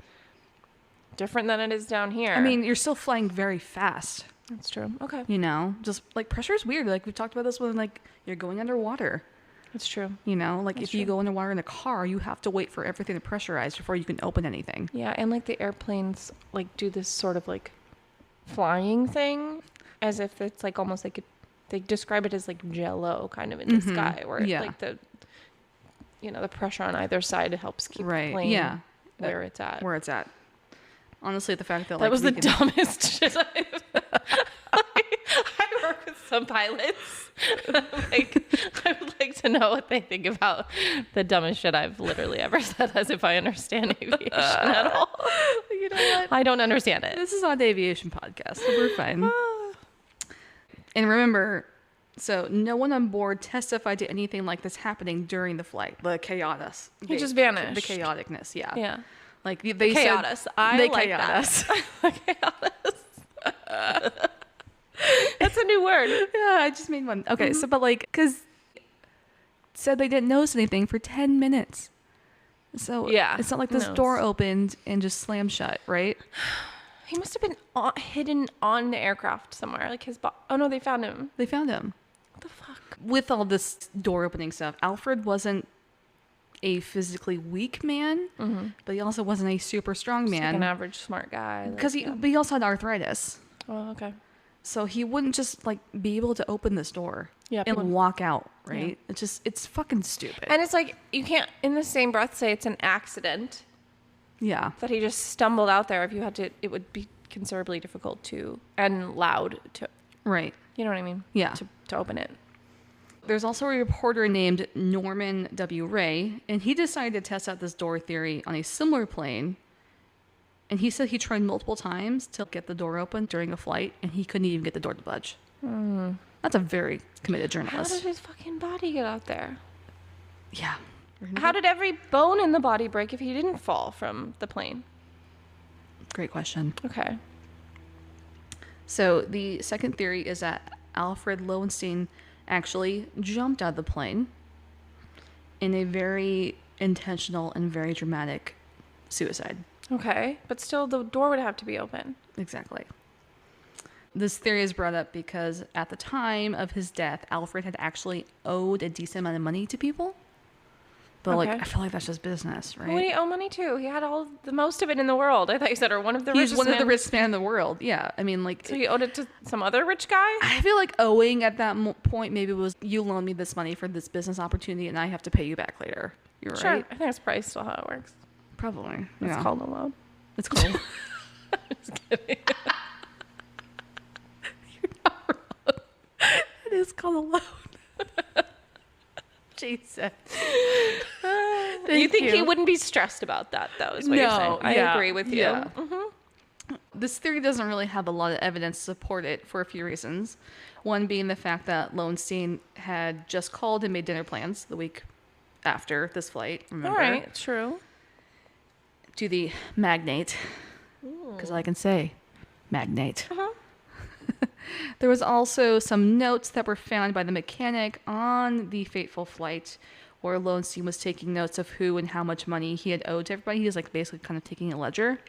different than it is down here. I mean, you're still flying very fast, that's true. Okay. you know? Just, like, pressure is weird. Like, we talked about this when, like, you're going underwater. That's true. You know, like That's if you true. go underwater in a car, you have to wait for everything to pressurize before you can open anything. Yeah. And like the airplanes like do this sort of like flying thing as if it's like almost like they describe it as like jello kind of in the sky, where Yeah. like the pressure on either side helps keep the plane Yeah. where it's at. Where it's at. Honestly, the fact that That like was we the can- dumbest shit I've I work with some pilots. Like, I would like to know what they think about the dumbest shit I've literally ever said, as if I understand aviation at all. You know what? I don't understand it. This is not the aviation podcast, so we're fine. And remember, so no one on board testified to anything like this happening during the flight. The chaos. He just vanished. The chaoticness, yeah. Yeah. Like they Chaotis. said, I they like chaotis. that. Chaotis. That's a new word. Yeah, I just made one. Okay, so but like, because said they didn't notice anything for 10 minutes. So Yeah, it's not like who this knows? door opened and just slammed shut, right? He must have been hidden on the aircraft somewhere. Like his oh no, they found him. They found him. What the fuck? With all this door opening stuff, Alfred wasn't a physically weak man, but he also wasn't a super strong Just like an man. average smart guy. Because like, but he also had arthritis. Oh, okay. So he wouldn't just like be able to open this door Yeah, and people- walk out, right? It's fucking stupid. And it's like you can't, in the same breath, say it's an accident yeah. that he just stumbled out there. If you had to, it would be considerably difficult to and loud to. Right. You know what I mean? Yeah. To open it. There's also a reporter named Norman W. Ray, and he decided to test out this door theory on a similar plane. And he said he tried multiple times to get the door open during a flight, and he couldn't even get the door to budge. That's a very committed How journalist. did his fucking body get out there? Yeah. How did every bone in the body break if he didn't fall from the plane? Great question. Okay. So the second theory is that Alfred Lowenstein actually jumped out of the plane in a very intentional and very dramatic suicide. Okay. But still, the door would have to be open. Exactly. This theory is brought up because at the time of his death, Alfred had actually owed a decent amount of money to people. But like, Okay. I feel like that's just business, right? Who would he owe money to? He had the most of it in the world. I thought you said, or one of the He's richest one of the men. richest men in the world. Yeah, I mean, like, So he owed it to some other rich guy? I feel like owing at that point maybe was you loan me this money for this business opportunity and I have to pay you back later. You're Sure. right. I think that's probably still how it works. Probably. It's Yeah. called a loan. It's called. Just kidding. It is called a loan. Jesus. You think he wouldn't be stressed about that, though, is what you're saying. I agree with you. Yeah. This theory doesn't really have a lot of evidence to support it for a few reasons. One being the fact that Lowenstein had just called and made dinner plans the week after this flight. Remember? All right, true. To the magnate. Because I can say magnate. Uh-huh. There was also some notes that were found by the mechanic on the fateful flight where Lowenstein was taking notes of who and how much money he had owed to everybody. He was like basically kind of taking a ledger.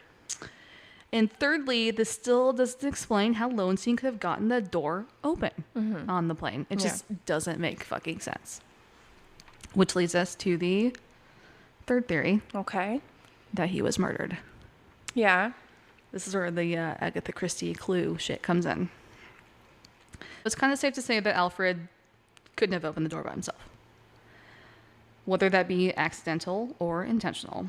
And thirdly, this still doesn't explain how Lowenstein could have gotten the door open on the plane. It just doesn't make fucking sense. Which leads us to the third theory, Okay. that he was murdered. Yeah. This is where the Agatha Christie clue shit comes in. It's kind of safe to say that Alfred couldn't have opened the door by himself. Whether that be accidental or intentional.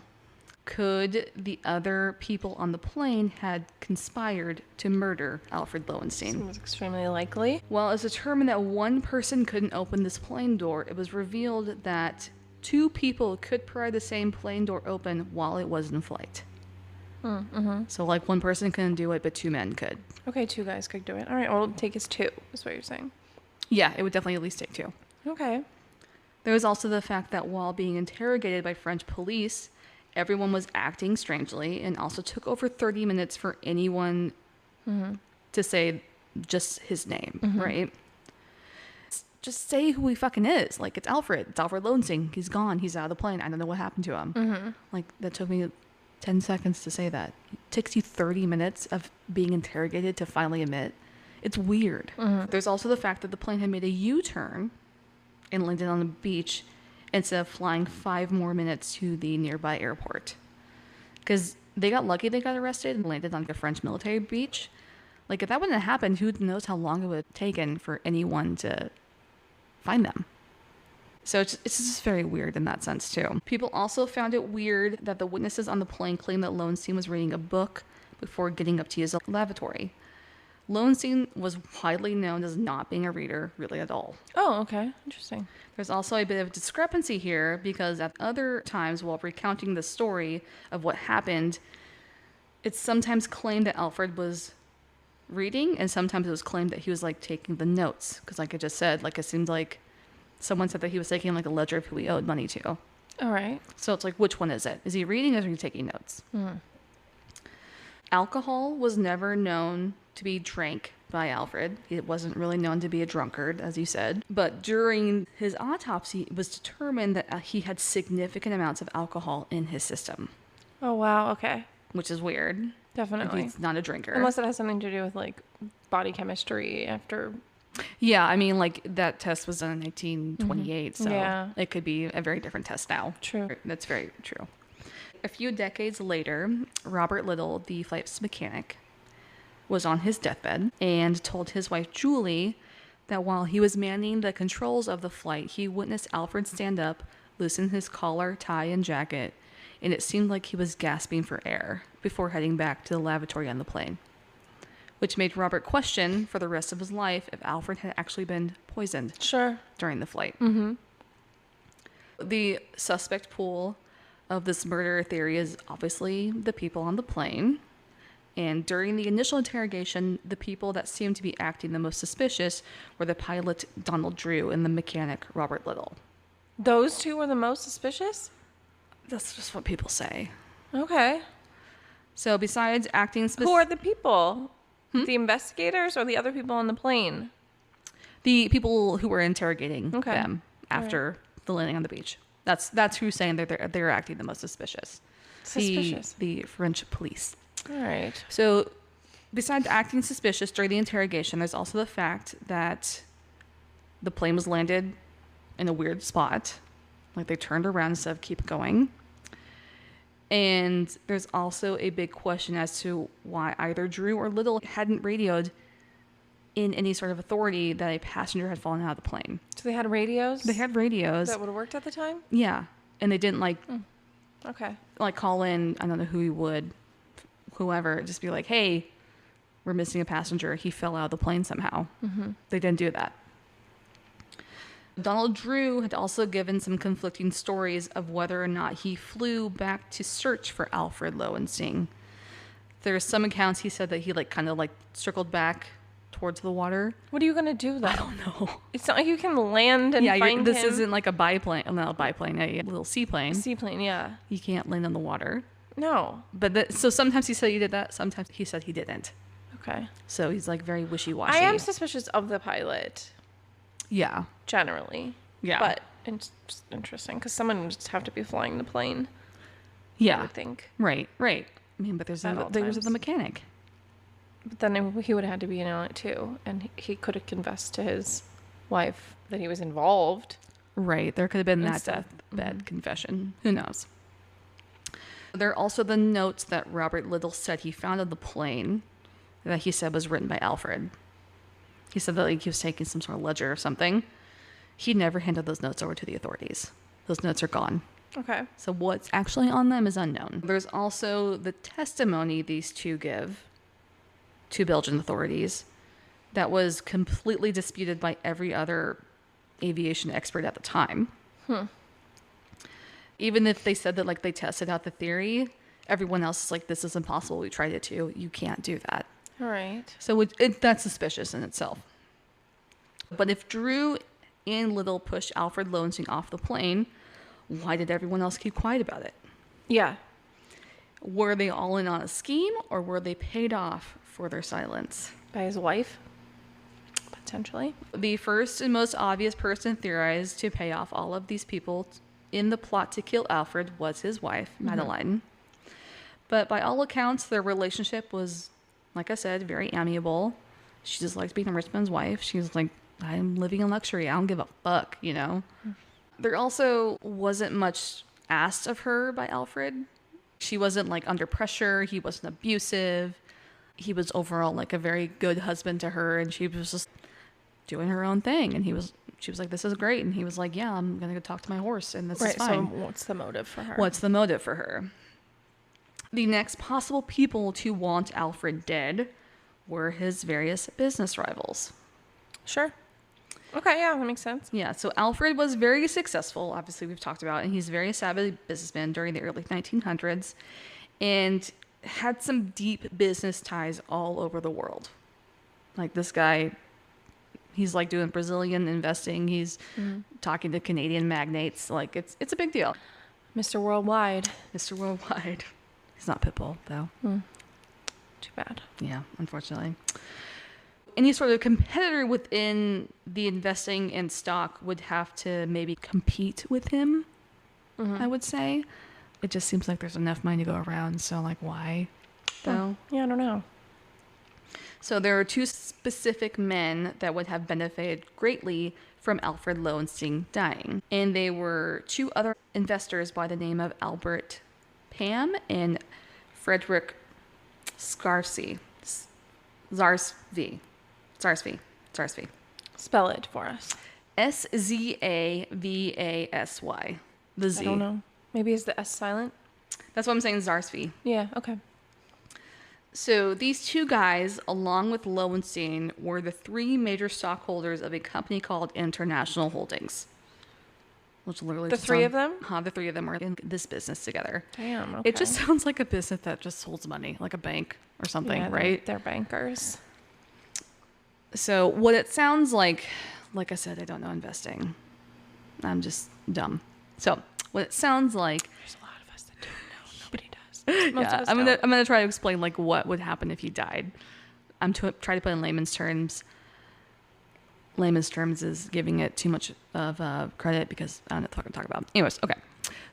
Could the other people on the plane had conspired to murder Alfred Lowenstein? Seems extremely likely. Well, it's determined that one person couldn't open this plane door. It was revealed that two people could pry the same plane door open while it was in flight. So, like, one person couldn't do it, but two men could. Okay, two guys could do it. All right, well, it'll take us two, is what you're saying. Yeah, it would definitely at least take two. Okay. There was also the fact that while being interrogated by French police, everyone was acting strangely and also took over 30 minutes for anyone to say just his name, right? Just say who he fucking is. Like, it's Alfred. It's Alfred Lowenstein. He's gone. He's out of the plane. I don't know what happened to him. Like, that took me 10 seconds to say that. It takes you 30 minutes of being interrogated to finally admit. It's weird. There's also the fact that the plane had made a U-turn and landed on the beach instead of flying 5 more minutes to the nearby airport. Because they got lucky they got arrested and landed on a French military beach. Like, if that wouldn't have happened, who knows how long it would have taken for anyone to find them. So it's just very weird in that sense, too. People also found it weird that the witnesses on the plane claimed that Lowenstein was reading a book before getting up to his lavatory. Lowenstein was widely known as not being a reader, really, at all. Oh, okay. Interesting. There's also a bit of discrepancy here because at other times while recounting the story of what happened, it's sometimes claimed that Alfred was reading and sometimes it was claimed that he was like taking the notes. Because like I just said, like it seemed like someone said that he was taking like a ledger of who he owed money to. All right. So it's like, which one is it? Is he reading or is he taking notes? Alcohol was never known to be drank by Alfred. It wasn't really known to be a drunkard, as you said. But during his autopsy, it was determined that he had significant amounts of alcohol in his system, Oh, wow. Okay. which is weird. If Definitely. he's not a drinker. Unless it has something to do with like body chemistry after. Yeah, I mean, like that test was done in 1928, so Yeah. it could be a very different test now. True. That's very true. A few decades later, Robert Little, the flight mechanic, was on his deathbed and told his wife Julie that while he was manning the controls of the flight, he witnessed Alfred stand up, loosen his collar, tie, and jacket, and it seemed like he was gasping for air before heading back to the lavatory on the plane, which made Robert question for the rest of his life if Alfred had actually been poisoned Sure. during the flight. The suspect pool of this murder theory is obviously the people on the plane. And during the initial interrogation, the people that seemed to be acting the most suspicious were the pilot Donald Drew and the mechanic Robert Little. Those two were the most suspicious? That's just what people say. Okay. So besides acting Who are the people? The investigators or the other people on the plane? the people who were interrogating Okay. them after the landing on the beach. That's who's saying that they're acting the most suspicious. Suspicious. The French police. All right. So, besides acting suspicious during the interrogation, there's also the fact that the plane was landed in a weird spot Like they turned around instead of keep going. And there's also a big question as to why either Drew or Little hadn't radioed in any sort of authority that a passenger had fallen out of the plane. So they had radios? They had radios. That would have worked at the time? Yeah. And they didn't Okay. like call in, I don't know who he would, whoever, just be like, hey, we're missing a passenger. He fell out of the plane somehow. Mm-hmm. They didn't do that. Donald Drew had also given some conflicting stories of whether or not he flew back to search for Alfred Lowenstein. There's some accounts he said that he kind of circled back towards the water. What are you going to do, though? I don't know. It's not like you can land and find him. This isn't like a biplane, not a biplane, a little seaplane. Seaplane, yeah. You can't land on the water. No. But so sometimes he said he did that, sometimes he said he didn't. Okay. So he's very wishy-washy. I am suspicious of the pilot. Yeah. Generally. Yeah. But it's just interesting because someone would just have to be flying the plane. Yeah. I would think. Right. I mean, but there's the mechanic. But then he would have had to be in on it too. And he could have confessed to his wife that he was involved. Right. There could have been that Instead. deathbed confession. Who knows? There are also the notes that Robert Little said he found on the plane that he said was written by Alfred. He said that he was taking some sort of ledger or something. He never handed those notes over to the authorities. Those notes are gone. Okay. So what's actually on them is unknown. There's also the testimony these two give to Belgian authorities that was completely disputed by every other aviation expert at the time. Even if they said that they tested out the theory, everyone else is like, this is impossible. We tried it too. You can't do that. All right. So that's suspicious in itself. But if Drew and Little pushed Alfred Lowenstein off the plane, why did everyone else keep quiet about it? Yeah. Were they all in on a scheme, or were they paid off for their silence? By his wife? Potentially. The first and most obvious person theorized to pay off all of these people in the plot to kill Alfred was his wife, Madeline. But by all accounts, their relationship was, like I said, very amiable. She just liked being a rich man's wife. She was like, I'm living in luxury. I don't give a fuck, There also wasn't much asked of her by Alfred. She wasn't under pressure. He wasn't abusive. He was overall a very good husband to her, and she was just doing her own thing. And she was like, this is great. And he was like, yeah, I'm going to go talk to my horse, and this is fine. So what's the motive for her? The next possible people to want Alfred dead were his various business rivals. Sure. Okay, yeah, that makes sense. Yeah, so Alfred was very successful, obviously we've talked about, and he's a very savvy businessman during the early 1900s, and had some deep business ties all over the world. This guy, he's doing Brazilian investing, he's talking to Canadian magnates, it's a big deal. Mr. Worldwide. Mr. Worldwide. He's not Pitbull, though. Too bad. Yeah, unfortunately. Any sort of competitor within the investing and stock would have to maybe compete with him, I would say. It just seems like there's enough money to go around, so why? Though? Yeah, I don't know. So there are two specific men that would have benefited greatly from Alfred Lowenstein dying. And they were two other investors by the name of Albert Pam and Frederick Zarsky. Zarsky. Spell it for us. Szavasy. The Z. I don't know. Maybe is the S silent? That's what I'm saying, Zarsky. Yeah, okay. So these two guys, along with Lowenstein, were the three major stockholders of a company called International Holdings. Which literally the three of them? The three of them were in this business together. Damn, okay. It just sounds like a business that just holds money, like a bank or something, right? They're bankers. So what it sounds like I said, I don't know investing. I'm just dumb. So what it sounds like... There's a lot of us that don't know. Nobody does. Most of us I'm don't. gonna try to explain what would happen if he died. I'm try to put in layman's terms. Layman's terms is giving it too much of credit because I don't know what I'm talking about. Anyways, okay.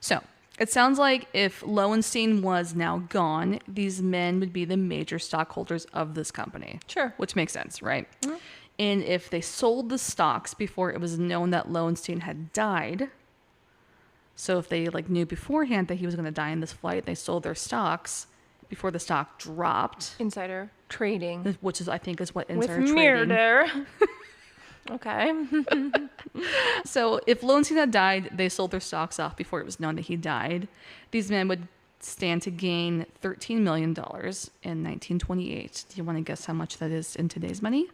So it sounds like if Lowenstein was now gone, these men would be the major stockholders of this company. Sure. Which makes sense, right? Mm-hmm. And if they sold the stocks before it was known that Lowenstein had died, So if they like knew beforehand that he was going to die in this flight, they sold their stocks before the stock dropped. Insider trading. Which is, I think, is what With insider trading. murder. Okay. So if Lowenstein had died, they sold their stocks off before it was known that he died. These men would stand to gain $13 million in 1928. Do you want to guess how much that is in today's money?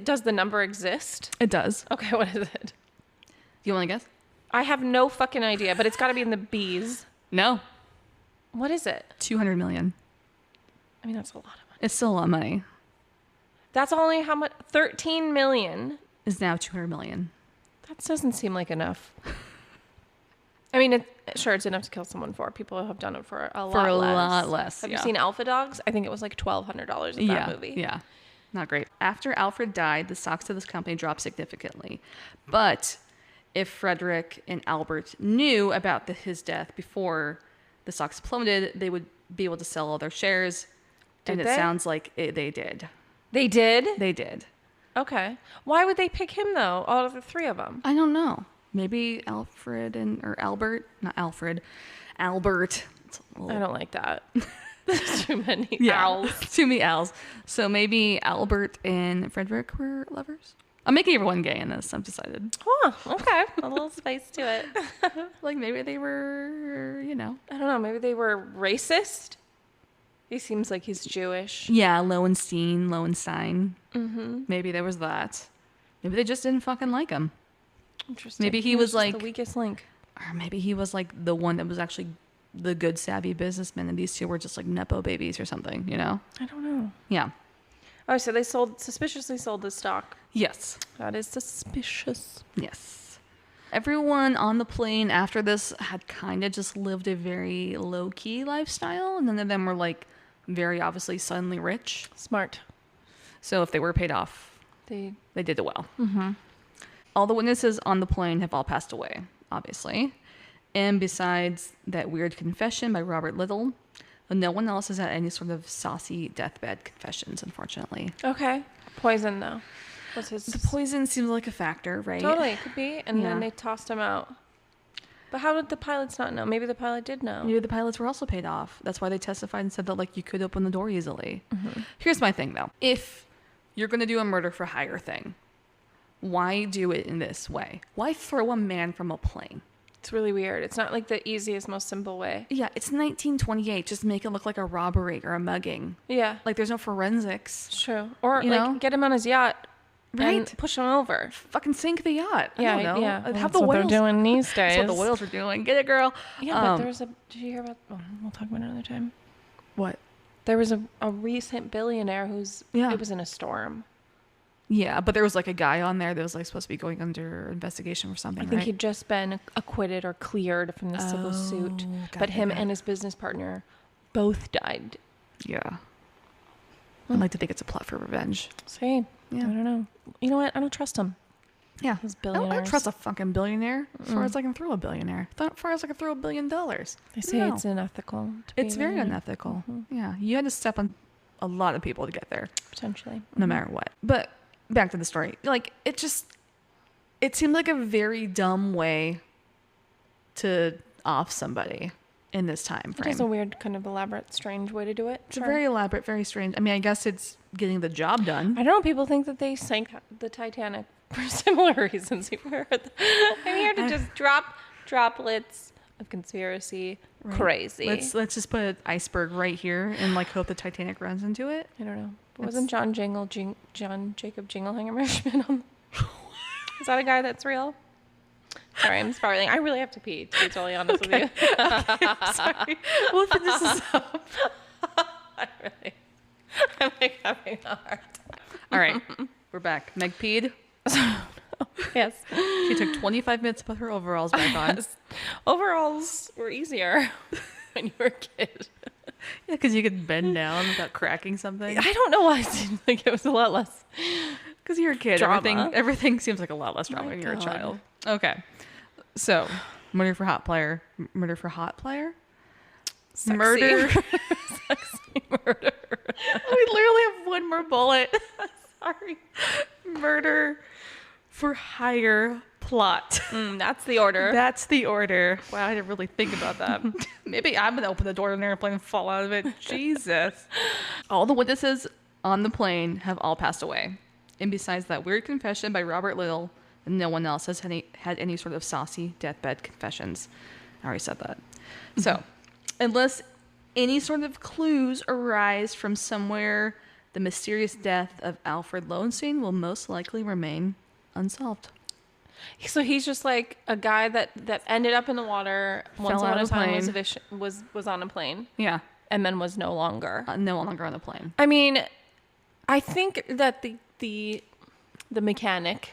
Does the number exist? It does. Okay, what is it? Do you want to guess? I have no fucking idea, but it's got to be in the B's. No. What is it? 200 million. I mean, that's a lot of money. It's still a lot of money. That's only how much? 13 million. Is now 200 million. That doesn't seem like enough. I mean, sure, it's enough to kill someone for. People have done it for a lot less. Have you seen Alpha Dogs? I think it was like $1,200 in that movie. Yeah. Not great. After Alfred died, the stocks of this company dropped significantly. But if Frederick and Albert knew about his death before the stocks plummeted, they would be able to sell all their shares. And it sounds like they did. They did? They did. Okay. Why would they pick him, though, all of the three of them? I don't know. Maybe Alfred or Albert. Not Alfred. Albert. I don't like that. There's too many owls. Too many owls. So maybe Albert and Frederick were lovers? I'm making everyone gay in this. I've decided. Huh. Okay. A little spice to it. Like maybe they were, I don't know. Maybe they were racist. He seems like he's Jewish. Yeah, Lowenstein. Mm-hmm. Maybe there was that. Maybe they just didn't fucking like him. Interesting. Maybe he was like the weakest link. Or maybe he was like the one that was actually the good, savvy businessman, and these two were just like Nepo babies or something, I don't know. Yeah. Oh, so they suspiciously sold the stock. Yes. That is suspicious. Yes. Everyone on the plane after this had kind of just lived a very low-key lifestyle, and none of them were like very obviously suddenly rich. Smart. So if they were paid off, they did it well. Mm-hmm. All the witnesses on the plane have all passed away, obviously. And besides that weird confession by Robert Little, no one else has had any sort of saucy deathbed confessions, unfortunately. Okay. Poison, though. What's his... The poison seems like a factor, right? Totally. Could be. And then they tossed him out. But how did the pilots not know? Maybe the pilot did know. Maybe the pilots were also paid off. That's why they testified and said that, like, you could open the door easily. Mm-hmm. Here's my thing, though. If you're going to do a murder for hire thing, why do it in this way? Why throw a man from a plane? It's really weird. It's not like the easiest, most simple way. Yeah, it's 1928. Just make it look like a robbery or a mugging. Yeah. Like, there's no forensics. It's true. Or, You know? get him on his yacht. Right. And push him over. Fucking sink the yacht. I don't know. Yeah. Have That's the what whales they're doing these days. That's what the whales are doing. Get it, girl. Yeah, but there's did you hear about, we'll talk about it another time. What? There was a recent billionaire it was in a storm. Yeah, but there was like a guy on there that was like supposed to be going under investigation for something, I think right? he'd just been acquitted or cleared from the civil suit. But him and his business partner both died. Yeah. I'd like to think it's a plot for revenge. See? Yeah. I don't know. You know what? I don't trust him. Yeah. Those I don't billionaires. trust a fucking billionaire as far as I can throw a billionaire. As far as I can throw $1 billion. They say it's unethical. It's very unethical. Yeah. You had to step on a lot of people to get there. Potentially. No matter what. But back to the story. Like, it seemed like a very dumb way to off somebody in this time frame. It is a weird, kind of elaborate, strange way to do it. It's very elaborate, very strange. I mean, I guess it's getting the job done. I don't know. People think that they sank the Titanic for similar reasons. You've heard that. I'm here to just drop droplets of conspiracy. Right. Crazy. Let's just put an iceberg right here and like hope the Titanic runs into it. I don't know. Wasn't John Jacob Jingleheimer on? Is that a guy that's real? Sorry, I'm spiraling. I really have to pee, to be totally honest with you. Okay, sorry. We'll finish this up. I'm like having a hard time. All right, we're back. Meg peed. Yes. She took 25 minutes to put her overalls back on. Yes. Overalls were easier when you were a kid. Yeah, because you could bend down without cracking something. I don't know why it seemed like it was a lot less. Because you're a kid. Drama. Everything seems like a lot less drama when you're a child. Okay. So, murder for hot player. Murder for hot player? Sexy. Murder. Sexy murder. We literally have one more bullet. Sorry. Murder for hire plot. That's the order. That's the order. Wow, I didn't really think about that. Maybe I'm going to open the door to an airplane and fall out of it. Jesus. All the witnesses on the plane have all passed away. And besides that weird confession by Robert Little, no one else has had any sort of saucy deathbed confessions. I already said that. So, unless any sort of clues arise from somewhere, the mysterious death of Alfred Lowenstein will most likely remain unsolved. So he's just like a guy that ended up in the water once upon a time was on a plane. Yeah. And then was no longer. No longer on the plane. I mean, I think that the mechanic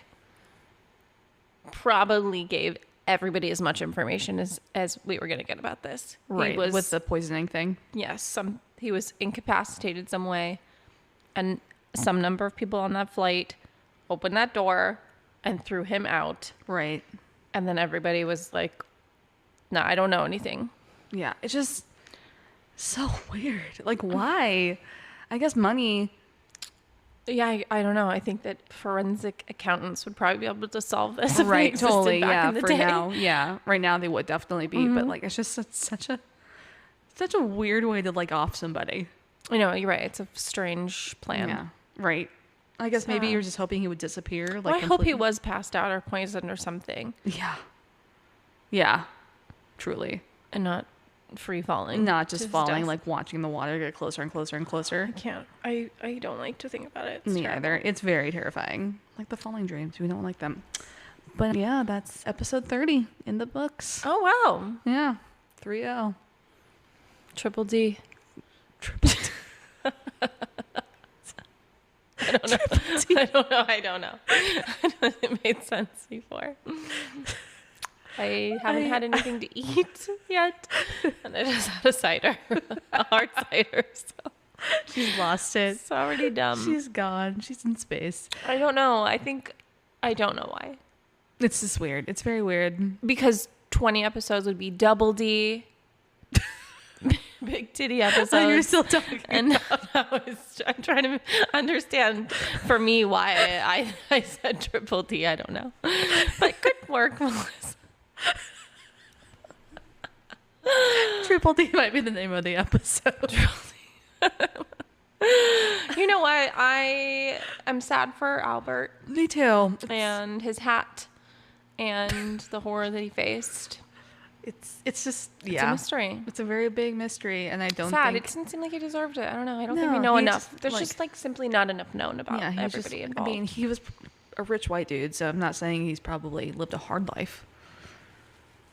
probably gave everybody as much information as we were going to get about this. Right, He was, with the poisoning thing. Yes, he was incapacitated some way, and some number of people on that flight opened that door and threw him out. Right. And then everybody was like, no, I don't know anything. Yeah, it's just so weird. Like, why? I guess money. Yeah, I don't know. I think that forensic accountants would probably be able to solve this. Right, if they totally. back Yeah, in the for day. now. Yeah, right now they would definitely be. But like, it's just such a weird way to like off somebody. I know, you're right. It's a strange plan. Yeah, right. I guess maybe So- you're just hoping he would disappear. Like, Well, I hope he completely. was passed out or poisoned or something, Yeah. Yeah. Truly. and not free falling. Not to just his falling, death. like watching the water get closer and closer and closer. I can't. I don't like to think about it. It's Me terrible. either. It's very terrifying. Like the falling dreams. We don't like them. But yeah, that's episode 30 in the books. Oh wow. Yeah. 3-0. Triple D. I don't know. It made sense before. I haven't had anything to eat yet, and I just had a cider, a hard cider. So She's lost it. it's already dumb. She's gone. She's in space. I don't know. I don't know why. It's just weird. It's very weird. Because 20 episodes would be double D. Big titty episodes. So you're still talking. And I'm trying to understand for me why I said triple D. I don't know. But good work, Melissa. Triple D might be the name of the episode. You know what? I am sad for Albert Me too. and his hat and the horror that he faced. It's just It's a mystery. It's a very big mystery, and I don't Sad. think It didn't seem like he deserved it. I don't know. I don't think No, we know he enough. just, There's like- just like simply not enough known about he was everybody just, involved. I mean, he was a rich white dude, so I'm not saying he's probably lived a hard life.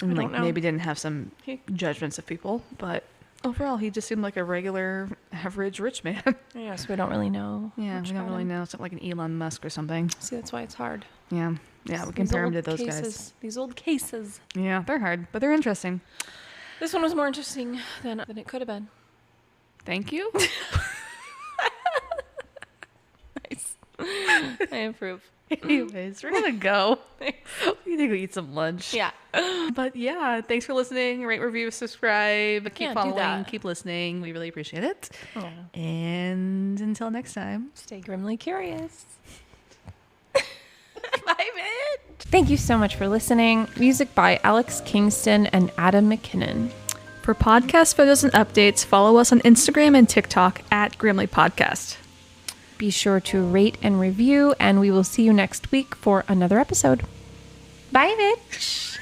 And I like don't know. maybe didn't have some He- judgments of people, but overall he just seemed like a regular average rich man. Yes, we don't really know. Yeah, much we don't about really him. know. Something like an Elon Musk or something. See, that's why it's hard. Yeah. Yeah, we These compare him old to those cases, guys. These old cases. Yeah, they're hard, but they're interesting. This one was more interesting than it could have been. Thank you. Nice. I approve. Anyways, we're gonna go. We need to go eat some lunch. Yeah. But yeah, thanks for listening. Rate, review, subscribe. Keep can't do following. that. Keep listening. We really appreciate it. Yeah. And until next time. Stay grimly curious. Bye, bitch. Thank you so much for listening. Music by Alex Kingston and Adam McKinnon. For podcast photos and updates, follow us on Instagram and TikTok at Grimly Podcast. Be sure to rate and review, and we will see you next week for another episode. Bye, bitch.